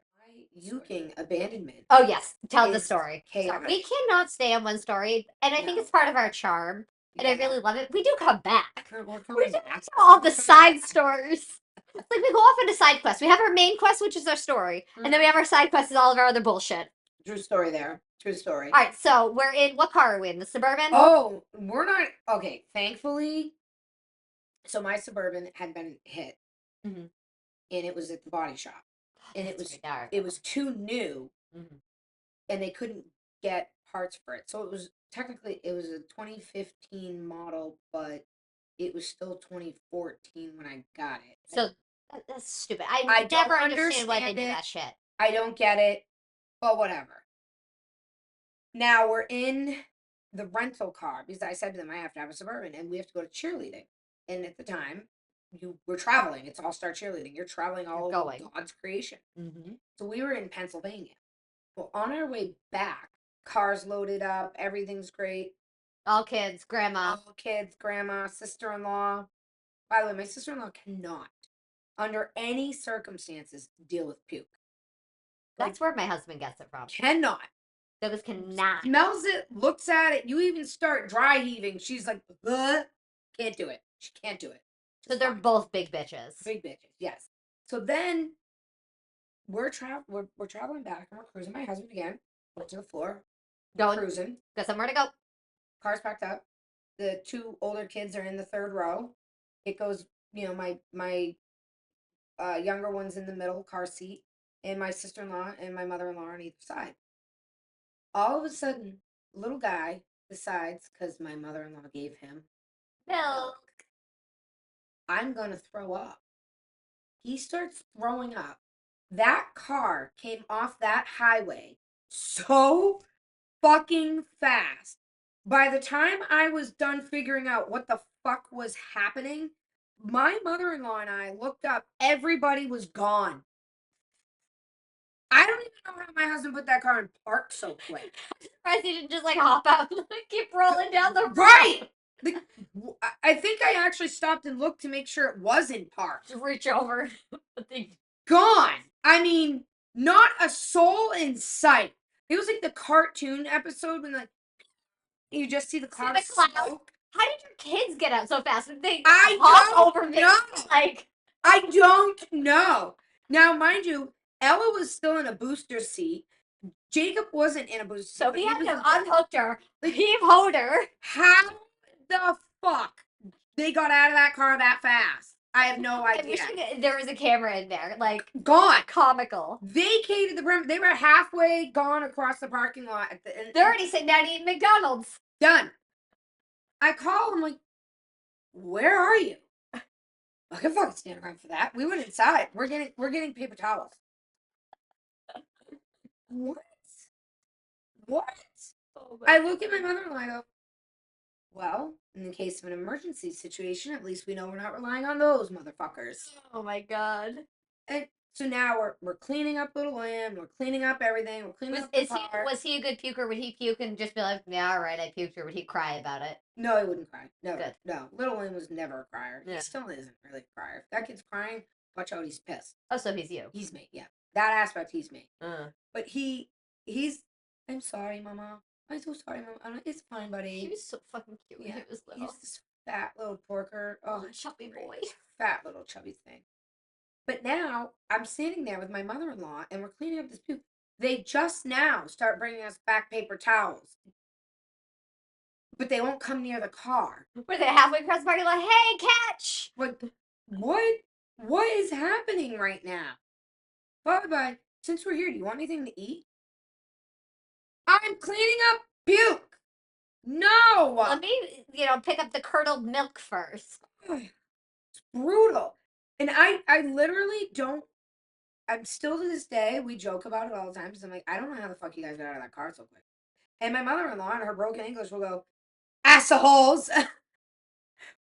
Yuking abandonment. Oh yes, tell the story. Chaotic. We cannot stay on one story, and I think it's part of our charm, and I really love it. We do come back. We do all the side stories. It's like we go off into side quests. We have our main quest, which is our story, and then we have our side quests, is all of our other bullshit. True story there. True story. All right, so we're in. What car are we in? The Suburban? Oh, we're not. Okay, thankfully. So my Suburban had been hit, and it was at the body shop, and it was too new, and they couldn't get parts for it. So it was technically a 2015 model, but it was still 2014 when I got it. So that's stupid. I never understand why they do that shit. I don't get it, but whatever. Now we're in the rental car because I said to them I have to have a Suburban and we have to go to cheerleading. And at the time, we're traveling. It's all-star cheerleading. You're traveling all over God's creation. So we were in Pennsylvania. Well, on our way back, cars loaded up. Everything's great. All kids, grandma, sister-in-law. By the way, my sister-in-law cannot, under any circumstances, deal with puke. That's where my husband gets it from. Cannot. Douglas cannot. Smells it, looks at it. You even start dry heaving. She's like, ugh. Can't do it. She can't do it. So they're both big bitches. Big bitches, yes. So then we're traveling back and we're cruising. My husband again went to the floor. Cruising. Got somewhere to go. Car's packed up. The 2 older kids are in the 3rd row. It goes, my younger one's in the middle car seat, and my sister-in-law and my mother-in-law on either side. All of a sudden, little guy decides, because my mother-in-law gave him milk, I'm going to throw up. He starts throwing up. That car came off that highway so fucking fast. By the time I was done figuring out what the fuck was happening, my mother-in-law and I looked up. Everybody was gone. I don't even know how my husband put that car in park so quick. I'm surprised he didn't just hop out and keep rolling down the road. Right! I think I actually stopped and looked to make sure it was in park. Just reach over. Gone! I mean, not a soul in sight. It was like the cartoon episode when you just see the cloud of smoke. How did your kids get out so fast? I don't know. I don't know. Now, mind you, Ella was still in a booster seat. Jacob wasn't in a booster seat. So he had to unhook her, hold her. How the fuck they got out of that car that fast? I have no idea. I wish there was a camera in there. Gone. Comical. Vacated the perimeter. They were halfway gone across the parking lot. They're already sitting down eating McDonald's. Done. I call him like, where are you? I can fucking stand around for that. We went inside. We're getting paper towels. what? What? Oh I look at my mother-in-law, I go, well, in the case of an emergency situation, at least we know we're not relying on those motherfuckers. Oh my god. And so now we're cleaning up Little Lamb, we're cleaning up everything, we're cleaning up the car. Was he a good puker? Would he puke and just be like, yeah, all right, I puked, or would he cry about it? No, he wouldn't cry. No, Good. no. Little Lamb was never a crier. Yeah. He still isn't really a crier. If that kid's crying, watch out, he's pissed. Oh, so he's you. He's me, yeah. That aspect, he's me. Uh. But he's, I'm sorry, Mama. I'm so sorry, Mama. It's fine, buddy. He was so fucking cute when Yeah, he was little. he's this fat little porker. Oh, chubby boy. Fat little chubby thing. But now I'm standing there with my mother-in-law and we're cleaning up this puke. They just now start bringing us back paper towels. But they won't come near the car. Were they halfway across the parking lot? Hey, catch! What is happening right now? Bye. Since we're here, do you want anything to eat? I'm cleaning up puke. No. Let me, pick up the curdled milk first. It's brutal. And I literally don't. I'm still to this day, we joke about it all the time because I'm like, I don't know how the fuck you guys got out of that car so quick. And my mother-in-law in her broken English will go, assholes,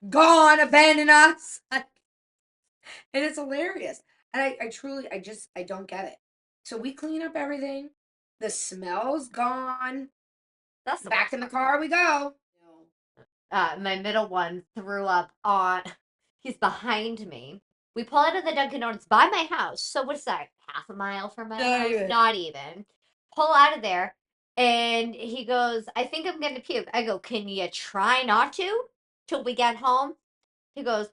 gone, abandon us. And it's hilarious. And I truly, I don't get it. So we clean up everything. The smell's gone. That's back in the car we go. My middle one threw up on. He's behind me. We pull out of the Dunkin' Donuts by my house. So what's that? Half a mile from my house? Even. Not even. Pull out of there, and he goes, "I think I'm gonna puke." I go, "Can you try not to till we get home?" He goes,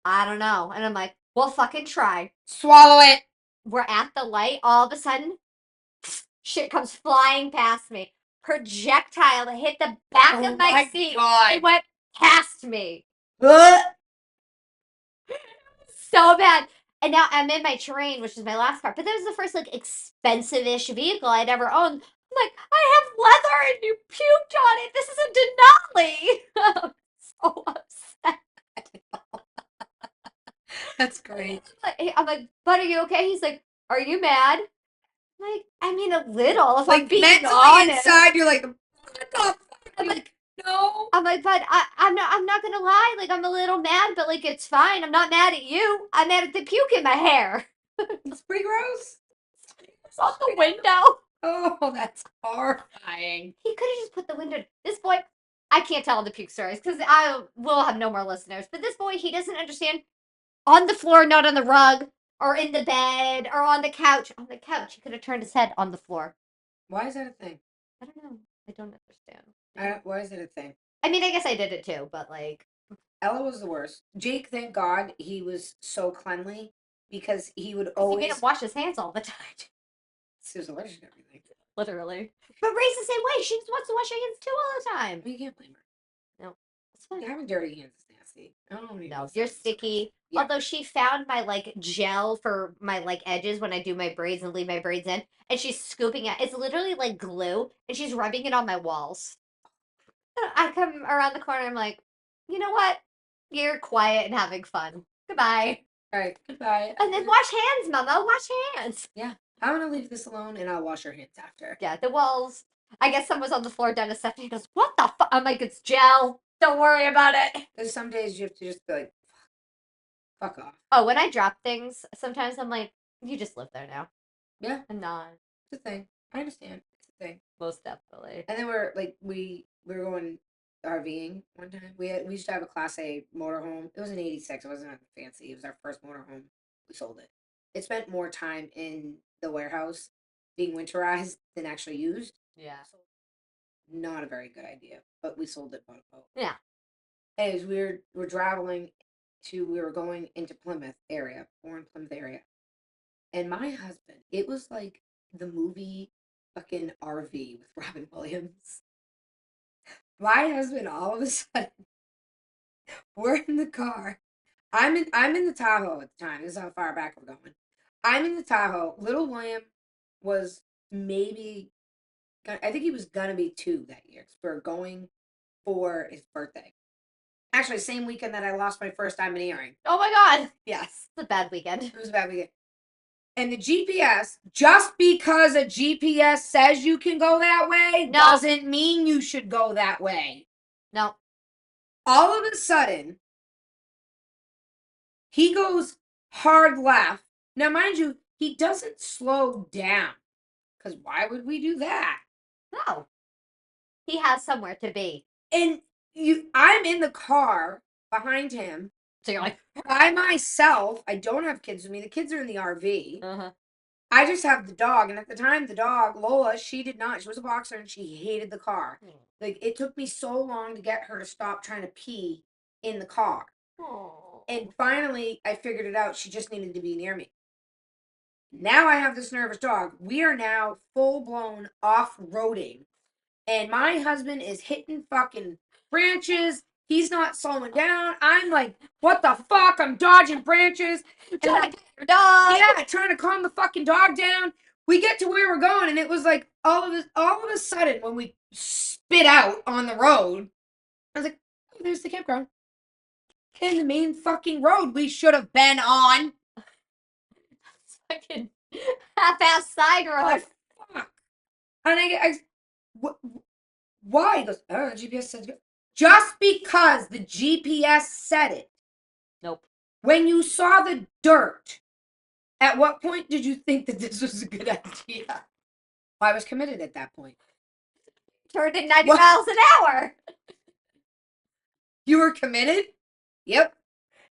"I don't know," and I'm like, "Well, fucking try. Swallow it." We're at the light. All of a sudden, shit comes flying past me. Projectile that hit the back of my seat. God. It went past me. So bad. And now I'm in my Terrain, which is my last car. But that was the first expensive-ish vehicle I'd ever owned. I'm like, I have leather and you puked on it. This is a Denali. I'm so upset. That's great. I'm like, "Bud, are you okay?" He's like, "Are you mad?" I'm like, I mean, a little. If I'm being mentally honest. inside, you're like, what the fuck? I'm like, no. I'm like, "Bud, I'm not gonna lie. I'm a little mad, but it's fine. I'm not mad at you. I'm mad at the puke in my hair." It's pretty gross. It's on the window. Oh, that's horrifying. He could have just put the window. This boy, I can't tell the puke stories because I will have no more listeners. But this boy, he doesn't understand. On the floor, not on the rug, or in the bed, or on the couch. On the couch, he could have turned his head on the floor. Why is that a thing? I don't know. I don't understand. Why is it a thing? I mean, I guess I did it too, but Ella was the worst. Jake, thank God, he was so cleanly because he would he always. made him wash his hands all the time. He was allergic to everything. Literally. But Ray's the same way. She just wants to wash her hands too all the time. Well, you can't blame her. No, it's fine. Having dirty hands is nasty. I don't know. No, you're sticky. Yeah. Although she found my gel for my edges when I do my braids and leave my braids in, and she's scooping it. It's literally like glue, and she's rubbing it on my walls. I come around the corner. I'm like, you know what? You're quiet and having fun. Goodbye. All right, goodbye. And then wash hands, Mama. Wash hands. Yeah, I'm gonna leave this alone, and I'll wash your hands after. Yeah, the walls. I guess someone was on the floor. Dennis Stephanie goes, "What the fuck?" I'm like, "It's gel. Don't worry about it." Because some days you have to just be like, fuck off. Oh, when I drop things, sometimes I'm like, you just live there now. Yeah. I'm not. It's a thing. I understand. It's a thing. Most definitely. And then we were going RVing one time. We used to have a Class A motorhome. It was an '86. It wasn't fancy. It was our first motorhome. We sold it. It spent more time in the warehouse being winterized than actually used. Yeah. So, not a very good idea, but we sold it boat. Yeah. Anyways, we're traveling we were going into Plymouth area, Plymouth area. And my husband, it was like the movie fucking RV with Robin Williams. My husband, all of a sudden, we're in the car. I'm in the Tahoe at the time. This is how far back we're going. I'm in the Tahoe. Little William was maybe, I think he was gonna be 2 that year. We're going for his birthday. Actually, same weekend that I lost my first diamond earring. Oh my God. Yes. It's a bad weekend. It was a bad weekend. And the GPS, just because a GPS says you can go that way, doesn't mean you should go that way. No. All of a sudden, he goes hard left. Now, mind you, he doesn't slow down. Because why would we do that? No. He has somewhere to be. And I'm in the car behind him. So you're like, by myself. I don't have kids with me. The kids are in the RV. I just have the dog. And at the time, the dog, Lola, she did not. She was a boxer and she hated the car. Like, it took me so long to get her to stop trying to pee in the car. And finally, I figured it out. She just needed to be near me. Now I have this nervous dog. We are now full-blown off-roading. And my husband is hitting fucking branches. He's not slowing down. I'm like, what the fuck? I'm dodging branches. Trying to get your dog. Yeah, trying to calm the fucking dog down. We get to where we're going, and it was like all of a sudden when we spit out on the road, I was like, oh, there's the campground. And the main fucking road we should have been on. Fucking half-ass side road. Oh, fuck. And why? He goes, oh, the GPS says go. Just because the GPS said it. Nope. When you saw the dirt, at what point did you think that this was a good idea? Well, I was committed at that point. Turned at 90 miles an hour. You were committed? Yep.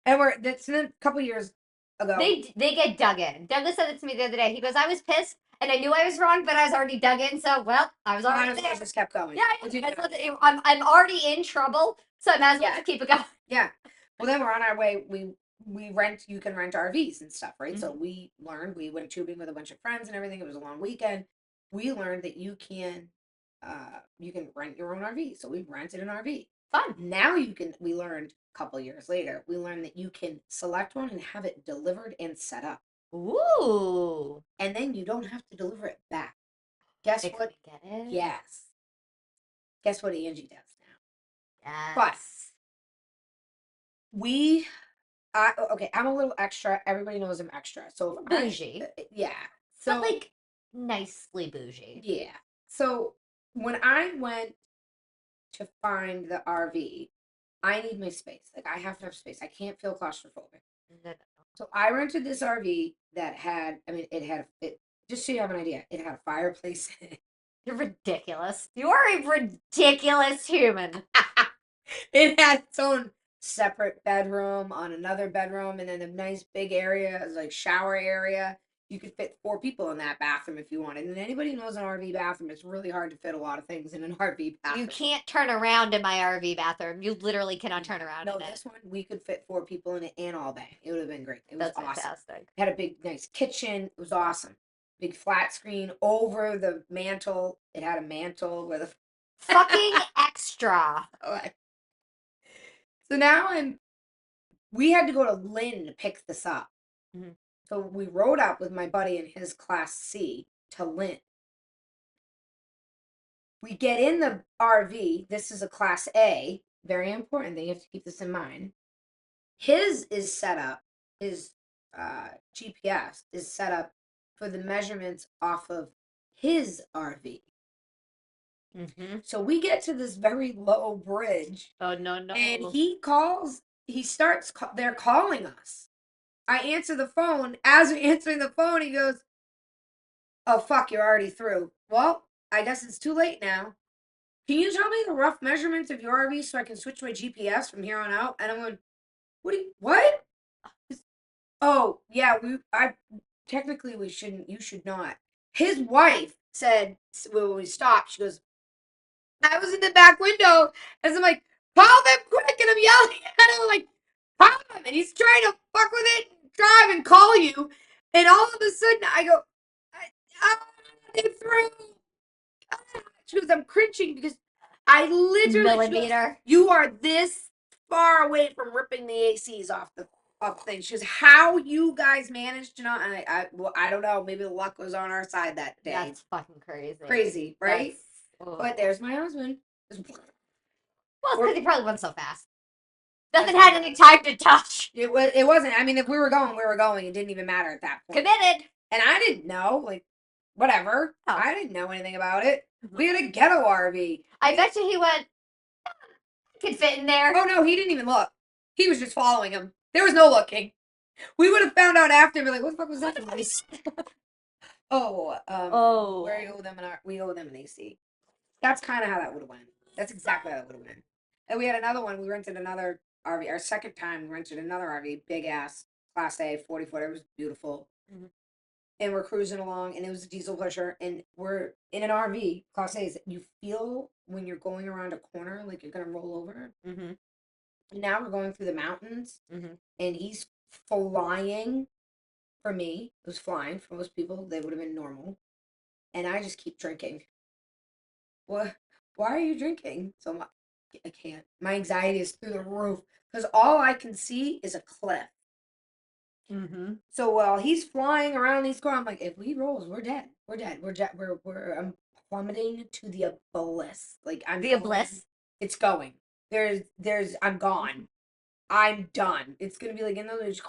And that's a couple years ago. They get dug in. Douglas said it to me the other day. He goes, I was pissed and I knew I was wrong, but I was already dug in, so well, I was already there. I just kept going. Yeah, I'm already in trouble, so I might as well just keep it going. Yeah. Well, then we're on our way. You can rent RVs and stuff, right? So we went tubing with a bunch of friends and everything. It was a long weekend. We learned that you can rent your own RV. So we rented an RV. Fun. Now we learned a couple years later, we learned that you can select one and have it delivered and set up. Ooh. And then you don't have to deliver it back. Guess what? Get it? Yes. Guess what Angie does now? Yes. But I'm a little extra. Everybody knows I'm extra. So bougie. Yeah. So but like nicely bougie. Yeah. So when I went to find the RV, I need my space. Like, I have to have space. I can't feel claustrophobic. No. So I rented this RV that had, just so you have an idea, it had a fireplace in it. You're ridiculous. You are a ridiculous human. It had its own separate bedroom on another bedroom, and then a nice big area, like shower area. You could fit 4 people in that bathroom if you wanted. And anybody who knows an RV bathroom, it's really hard to fit a lot of things in an RV bathroom. You can't turn around in my RV bathroom. You literally cannot turn around in it. No, this one, we could fit 4 people in it and all day. It would have been great. It was awesome. Fantastic. It had a big, nice kitchen. It was awesome. Big flat screen over the mantle. It had a mantle with a... Fucking extra. So now we had to go to Lynn to pick this up. Mm-hmm. So we rode up with my buddy in his Class C to Lynn. We get in the RV. This is a Class A. Very important thing. You have to keep this in mind. His is set up. His GPS is set up for the measurements off of his RV. Mm-hmm. So we get to this very low bridge. Oh, no. And they're calling us. I answer the phone. As we're answering the phone, he goes, oh, fuck, you're already through. Well, I guess it's too late now. Can you tell me the rough measurements of your RV so I can switch my GPS from here on out? And I'm going, what? Oh, yeah, we shouldn't, you should not. His wife said, when we stopped, she goes, I was in the back window, and I'm like, call them quick, and I'm yelling at him, like, call him, and he's trying to fuck with it, drive and call you, and all of a sudden, I go, they're through. She goes, I'm cringing, because I literally, millimeter. You are this far away from ripping the ACs off the thing. She goes, how you guys managed to not, and I don't know, maybe the luck was on our side that day. That's fucking crazy. Crazy, right? But there's my husband. Well, it's because he probably went so fast. Nothing had any time to touch. It wasn't. I mean, if we were going, we were going. It didn't even matter at that point. Committed. And I didn't know, like, whatever. Oh. I didn't know anything about it. We had a ghetto RV. I bet you he went, "I could fit in there." Oh no, he didn't even look. He was just following him. There was no looking. We would have found out after and be like, what the fuck was that noise? Oh. We owe them an AC. That's kind of how that would have went. That's exactly how that would have went. And we had another one. We rented another RV. Our second time, we rented another RV, big ass, Class A, 40-foot. It was beautiful. Mhm. And we're cruising along, and it was a diesel pusher, and we're in an RV, Class A's. You feel when you're going around a corner like you're gonna roll over. Mm-hmm. And now we're going through the mountains, Mm-hmm. and he's flying. For me, it was flying. For most people, they would have been normal. And I just keep drinking. What? Why are you drinking so much? I can't. My anxiety is through the roof because all I can see is a cliff. Mm-hmm. So while he's flying around these cars, I'm like, if he rolls, we're dead. We're dead. We're dead. I'm plummeting to the abyss. Like I'm The abyss. It's going. I'm gone. I'm done. It's gonna be like in those.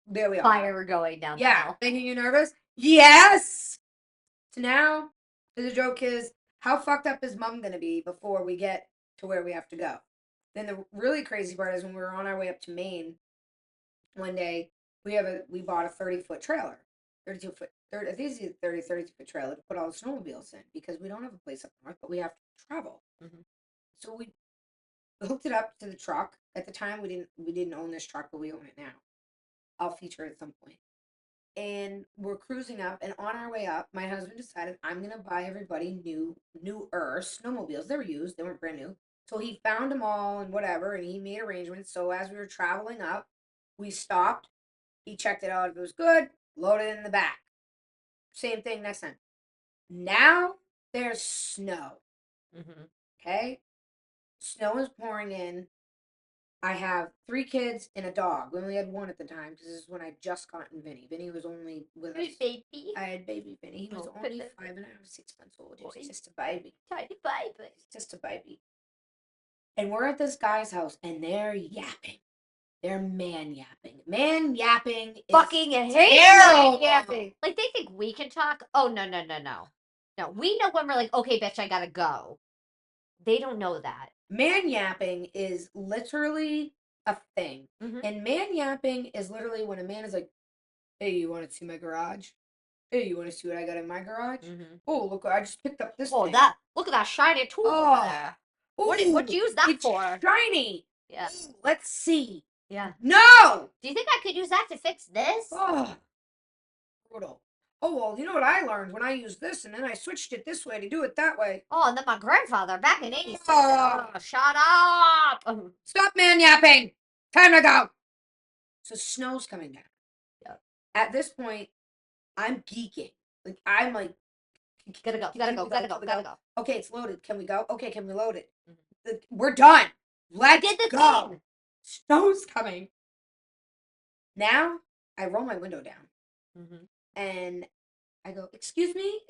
There we are. Fire going down the hill. Making you nervous? Yes. So now the joke is, how fucked up is mom gonna be before we get to where we have to go? Then the really crazy part is when we were on our way up to Maine, one day we bought a 30-foot trailer, 32-foot, 30, I think it's 32-foot trailer to put all the snowmobiles in because we don't have a place up north, but we have to travel. Mm-hmm. So we hooked it up to the truck. At the time, we didn't own this truck, but we own it now. I'll feature it at some point. And we're cruising up, and on our way up, my husband decided I'm gonna buy everybody newer snowmobiles. They were used, they weren't brand new. So he found them all and whatever, and he made arrangements. So as we were traveling up, we stopped. He checked it out. If it was good, loaded it in the back. Same thing next time. Now there's snow. Mm-hmm. Okay, snow is pouring in. I have 3 kids and a dog. We only had 1 at the time because this is when I just gotten Vinny. Vinny was only with us. Baby. I had baby Vinny. He was only 5.5, 6 months old. He was just a baby. Tiny baby. Just a baby. And we're at this guy's house and they're yapping. They're man yapping. Man yapping is Fucking hate terrible. man yapping. Like they think we can talk. Oh no. No, we know when we're like, okay, bitch, I gotta go. They don't know that. Man yapping is literally a thing. Mm-hmm. And man yapping is literally when a man is like, hey, you want to see my garage? Hey, you want to see what I got in my garage? Mm-hmm. Oh, look, I just picked up this thing. Look at that shiny tool over there. What'd you use that it's for? Shiny. Yeah. Ooh, let's see. Yeah. No! Do you think I could use that to fix this? Oh, brutal. Oh, well, you know what I learned when I used this, and then I switched it this way to do it that way. Oh, and then my grandfather back in 86. Oh. Shut up! Stop man yapping! Time to go! So snow's coming down. Yep. At this point, I'm geeking. I'm like, gotta go. Okay, it's loaded. Can we go? Okay, can we load it? Mm-hmm. We're done. Let's go. Thing. Snow's coming. Now, I roll my window down. Mm-hmm. And I go, excuse me,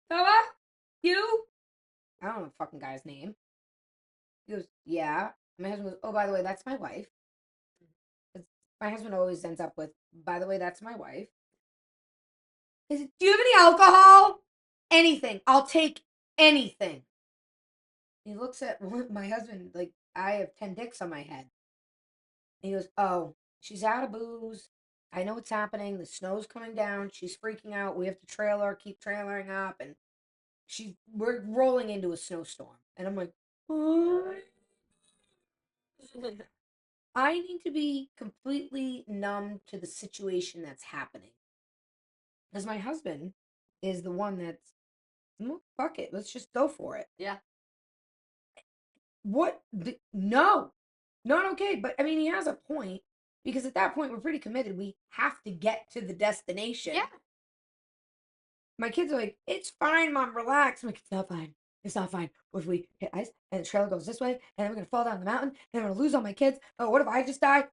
fella? You? I don't know the fucking guy's name. He goes, yeah. My husband goes, oh, by the way, that's my wife. My husband always ends up with, by the way, that's my wife. He said, do you have any alcohol? Anything. I'll take anything. He looks at my husband like I have 10 dicks on my head. And he goes, oh, she's out of booze. I know what's happening. The snow's coming down. She's freaking out. We have to keep trailering up. And we're rolling into a snowstorm. And I'm like, what? I need to be completely numb to the situation that's happening. Because my husband is the one that's, well, fuck it. Let's just go for it. Yeah. What? No. Not okay. But, I mean, he has a point. Because at that point, we're pretty committed. We have to get to the destination. Yeah. My kids are like, it's fine, Mom. Relax. I'm like, it's not fine. It's not fine. What if we hit ice and the trailer goes this way and then we're going to fall down the mountain and I'm going to lose all my kids? Oh, what if I just die?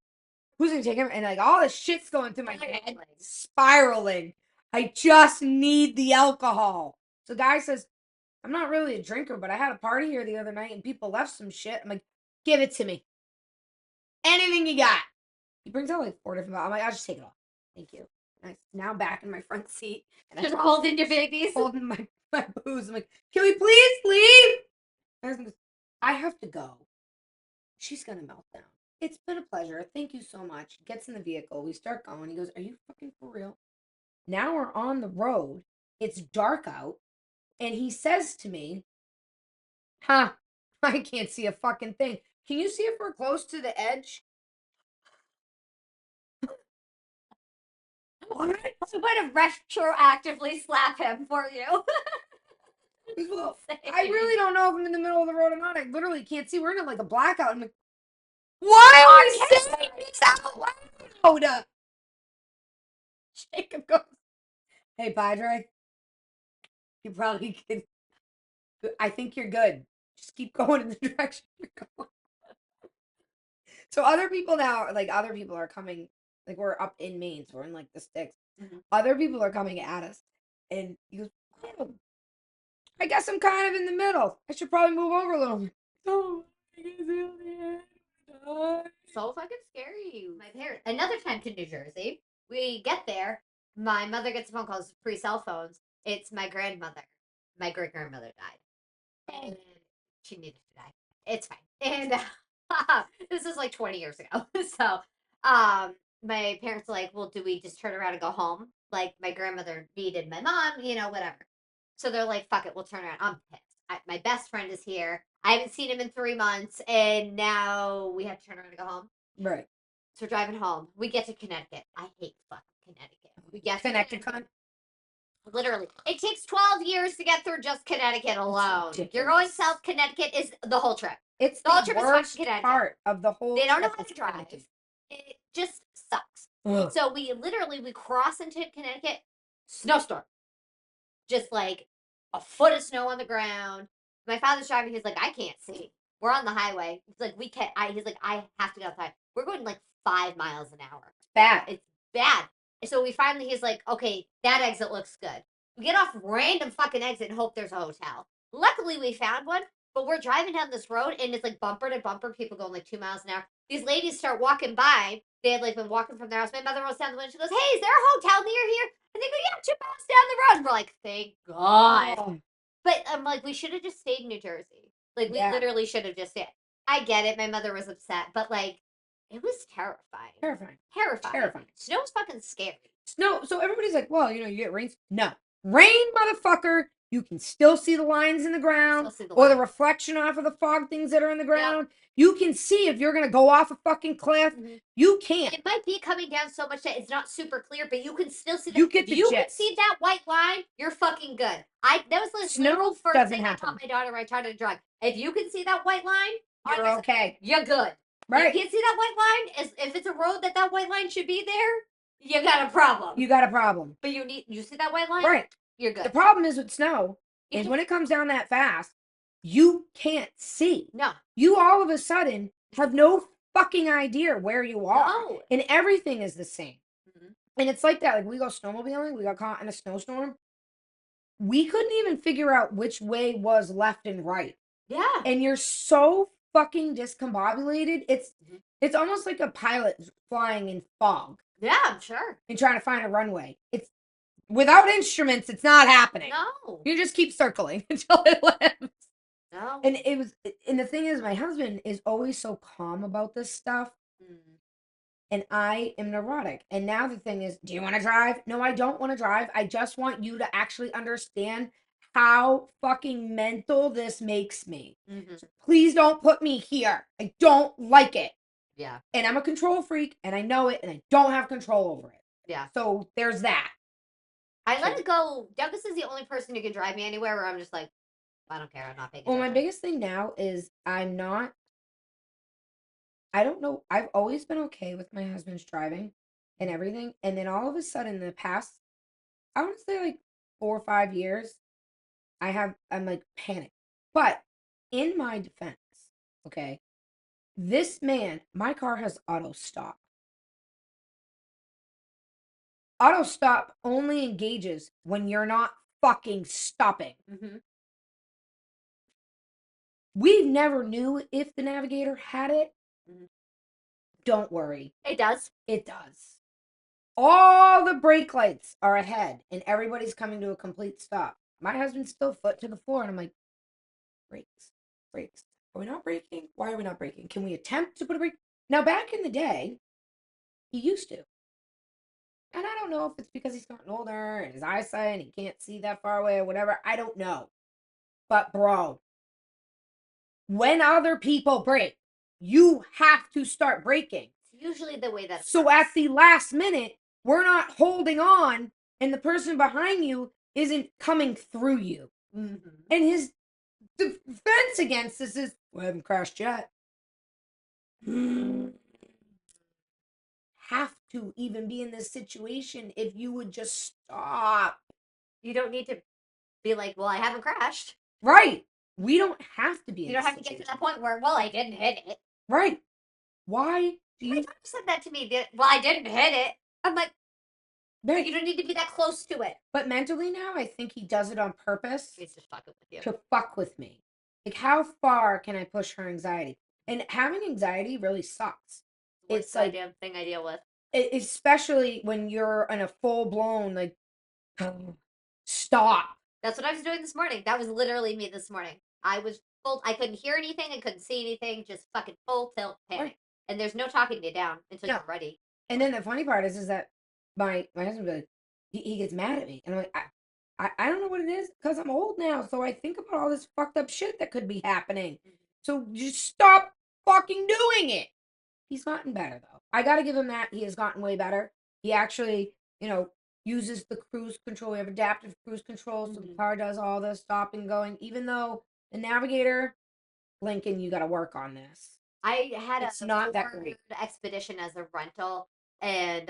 Who's going to take him? And like all this shit's going through my head, spiraling. I just need the alcohol. So the guy says, I'm not really a drinker, but I had a party here the other night and people left some shit. I'm like, give it to me. Anything you got. He brings out like 4 different bottles. I'm like, I'll just take it all. Thank you. And now back in my front seat. And just holding your babies. Holding my booze. I'm like, can we please leave? I have to go. She's going to melt down. It's been a pleasure. Thank you so much. Gets in the vehicle. We start going. He goes, are you fucking for real? Now we're on the road. It's dark out. And he says to me, I can't see a fucking thing. Can you see if we're close to the edge? What? I'm going to retroactively slap him for you. Well, I really don't know if I'm in the middle of the road or not. I literally can't see. We're in like a blackout. I'm like, why are we saying this out loud? Jacob goes, hey, Padre, you probably can. I think you're good. Just keep going in the direction you're going. So other people now, like other people are coming, like we're up in Maine, so we're in like the sticks. Mm-hmm. Other people are coming at us. And he goes, oh, I guess I'm kind of in the middle. I should probably move over a little. Oh, I guess so fucking scary. My parents. Another time to New Jersey. We get there. My mother gets a phone call. Pre-cell phones. It's my grandmother. My great grandmother died, and she needed to die. It's fine. And this is like 20 years ago. So, my parents are like, well, do we just turn around and go home? Like my grandmother needed my mom, whatever. So they're like, fuck it, we'll turn around. I'm pissed. My best friend is here. I haven't seen him in 3 months, and now we have to turn around and go home. Right. So we're driving home. We get to Connecticut. I hate fucking Connecticut. We get Connecticut. Literally. It takes 12 years to get through just Connecticut alone. You're going south. Connecticut is the whole trip. It's the whole trip worst is part of the whole They don't know how to drive. It just sucks. Ugh. So we cross into Connecticut. Snowstorm. Just like a foot of snow on the ground. My father's driving. He's like, I can't see. We're on the highway. He's like, we can't. He's like, I have to get outside. We're going like 5 miles an hour. It's bad. It's bad. So he's like, okay, that exit looks good. We get off random fucking exit and hope there's a hotel. Luckily, we found one, but we're driving down this road and it's like bumper to bumper, people going like 2 miles an hour. These ladies start walking by. They had like been walking from their house. My mother rolls down the window. She goes, hey, is there a hotel near here? And they go, yeah, 2 miles down the road. And we're like, thank God. Oh. But I'm like, we should have just stayed in New Jersey. Like, we literally should have just stayed. I get it. My mother was upset, but like, it was terrifying. Terrifying. Snow's fucking scary. Snow. So everybody's like, well, you get rain. No. Rain, motherfucker. You can still see the lines in the ground or the reflection off of the fog things that are in the ground. Yep. You can see if you're going to go off a fucking cliff. Mm-hmm. You can't. It might be coming down so much that it's not super clear, but you can still see that. You get the can see that white line, you're fucking good. That was the snow first thing I taught my daughter when I tried to drive. If you can see that white line, you're okay. You're good. Right. If you can't see that white line, if it's a road that white line should be there, you got a problem. But you see that white line? Right. You're good. The problem is with snow is when it comes down that fast, you can't see. No. You all of a sudden have no fucking idea where you are. No. And everything is the same. Mm-hmm. And it's like that. Like we go snowmobiling, we got caught in a snowstorm. We couldn't even figure out which way was left and right. Yeah. And you're so fucking discombobulated. It's almost like a pilot flying in fog. Yeah, I'm sure. And trying to find a runway. It's without instruments, it's not happening. No. You just keep circling until it lands. No. And the thing is, my husband is always so calm about this stuff. Mm. And I am neurotic. And now the thing is, do you want to drive? No, I don't want to drive. I just want you to actually understand how fucking mental this makes me. Mm-hmm. So please don't put me here. I don't like it. Yeah. And I'm a control freak, and I know it, and I don't have control over it. Yeah. So there's that. I let it go. Douglas is the only person who can drive me anywhere where I'm just like, I don't care. I'm not paying attention. Well, my biggest thing now is I don't know. I've always been okay with my husband's driving and everything. And then all of a sudden, in the past, I want to say like 4 or 5 years, I'm like panicked. But in my defense, okay, this man, my car has auto stop. Auto stop only engages when you're not fucking stopping. Mm-hmm. We never knew if the Navigator had it. Mm-hmm. Don't worry. It does. It does. all the brake lights are ahead and everybody's coming to a complete stop. My husband's still foot to the floor, and I'm like, brakes, brakes. Are we not braking? Why are we not braking? Can we attempt to put a brake? Now, back in the day, he used to. And I don't know if it's because he's gotten older and his eyesight and he can't see that far away or whatever. I don't know. But, bro, when other people brake, you have to start braking. It's usually the way that. So at the last minute, we're not holding on, and the person behind you isn't coming through you. Mm-hmm. And his defense against this is, we haven't crashed yet. Have to even be in this situation if you would just stop. You don't need to be like, well, I haven't crashed. Right. We don't have to be in You don't have to get to that point where, well, I didn't hit it. Right. Why do My you daughter said that to me. Well, I didn't hit it. I'm like, right. you don't need to be that close to it. But mentally now, I think he does it on purpose He's just fucking with you. to fuck with me. Like, how far can I push her anxiety? And having anxiety really sucks. It's like damn thing I deal with. Especially when you're in a full blown like stop. That's what I was doing this morning. That was literally me this morning. I was full. I couldn't hear anything. I couldn't see anything. Just fucking full tilt panic. Right. And there's no talking you down until you're ready. And then the funny part is that my husband like, he gets mad at me, and I'm like, I don't know what it is because I'm old now, so I think about all this fucked up shit that could be happening. So just stop fucking doing it. He's gotten better though. I got to give him that. He has gotten way better. He actually, uses the cruise control. We have adaptive cruise control, so the car does all the stopping, going. Even though the navigator, Lincoln, you got to work on this. I had a not that great Expedition as a rental, and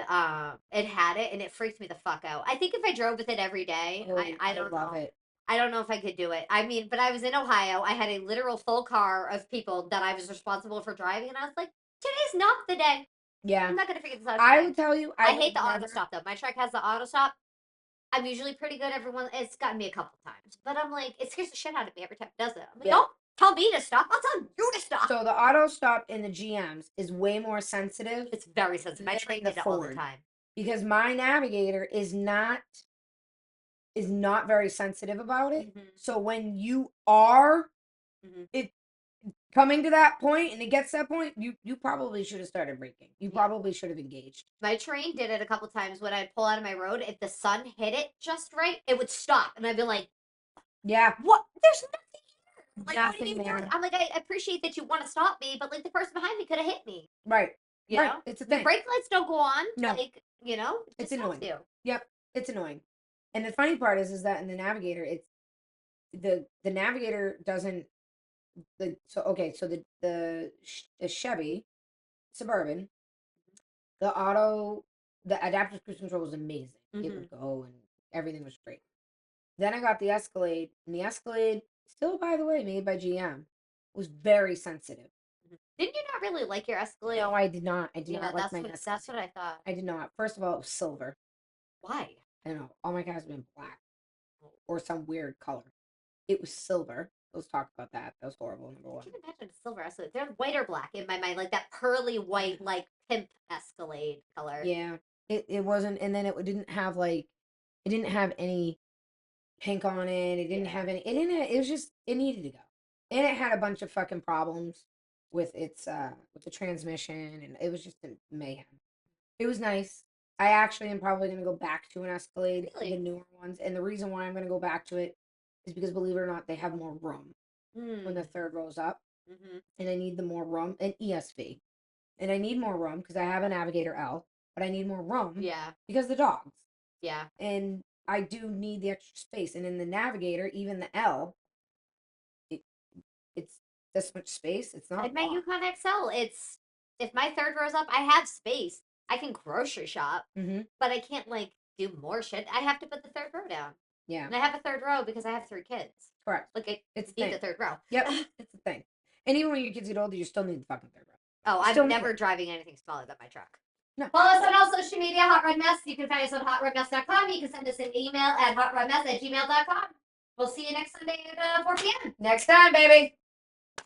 it had it, and it freaked me the fuck out. I think if I drove with it every day, I don't love it. I don't know if I could do it. I mean, but I was in Ohio. I had a literal full car of people that I was responsible for driving, and I was like, today's not the day. Yeah. I'm not going to figure this out. I would tell you. I hate the auto stop, though. My truck has the auto stop. I'm usually pretty good. It's gotten me a couple times. But I'm like, it scares the shit out of me every time it does it. I'm like, don't tell me to stop. I'll tell you to stop. So the auto stop in the GMs is way more sensitive. It's very sensitive. I train it all the time. Because my navigator is not very sensitive about it. Mm-hmm. So when you are it coming to that point and it gets to that point, you probably should have started braking. You probably should have engaged. My train did it a couple times when I'd pull out of my road. If the sun hit it just right, it would stop. And I'd be like, yeah. What? There's nothing here. Like, nothing there. I'm like, I appreciate that you want to stop me, but like the person behind me could have hit me. Right. You know? It's a thing. The brake lights don't go on. No. Like, it's annoying. Yep. It's annoying. And the funny part is that in the navigator, it's the navigator doesn't so the Chevy Suburban, the adaptive cruise control was amazing. Mm-hmm. It would go and everything was great. Then I got the Escalade, and the Escalade, still by the way made by GM, was very sensitive. Didn't you not really like your Escalade? No, I did not. I did not like my Escalade. That's what I thought. I did not. First of all, it was silver. Why? I don't know. All my cars have been black or some weird color. It was silver. Let's talk about that. That was horrible. Number one. I can imagine a silver Escalade. They're white or black in my mind, like that pearly white, like pimp Escalade color. Yeah, it wasn't, and then it didn't have any pink on it. It didn't have any. It was just it needed to go, and it had a bunch of fucking problems with its with the transmission, and it was just a mayhem. It was nice. I actually am probably going to go back to an Escalade, the newer ones, and the reason why I'm going to go back to it is because, believe it or not, they have more room when the third row's up, and I need the more room, and ESV, and I need more room because I have a Navigator L, but I need more room, because of the dogs, and I do need the extra space, and in the Navigator, even the L, it's this much space. It's not. Like my Yukon XL, if my third row's up, I have space. I can grocery shop, but I can't like do more shit. I have to put the third row down. Yeah. And I have a third row because I have 3 kids. Correct. Like it's need the third row. Yep. It's the thing. And even when your kids get older, you still need the fucking third row. Oh, I'm never driving anything smaller than my truck. No. Follow us on all social media, Hot Rod Mess. You can find us on hotrodmess.com. You can send us an email at hotrodmess@gmail.com. We'll see you next Sunday at 4 p.m. Next time, baby.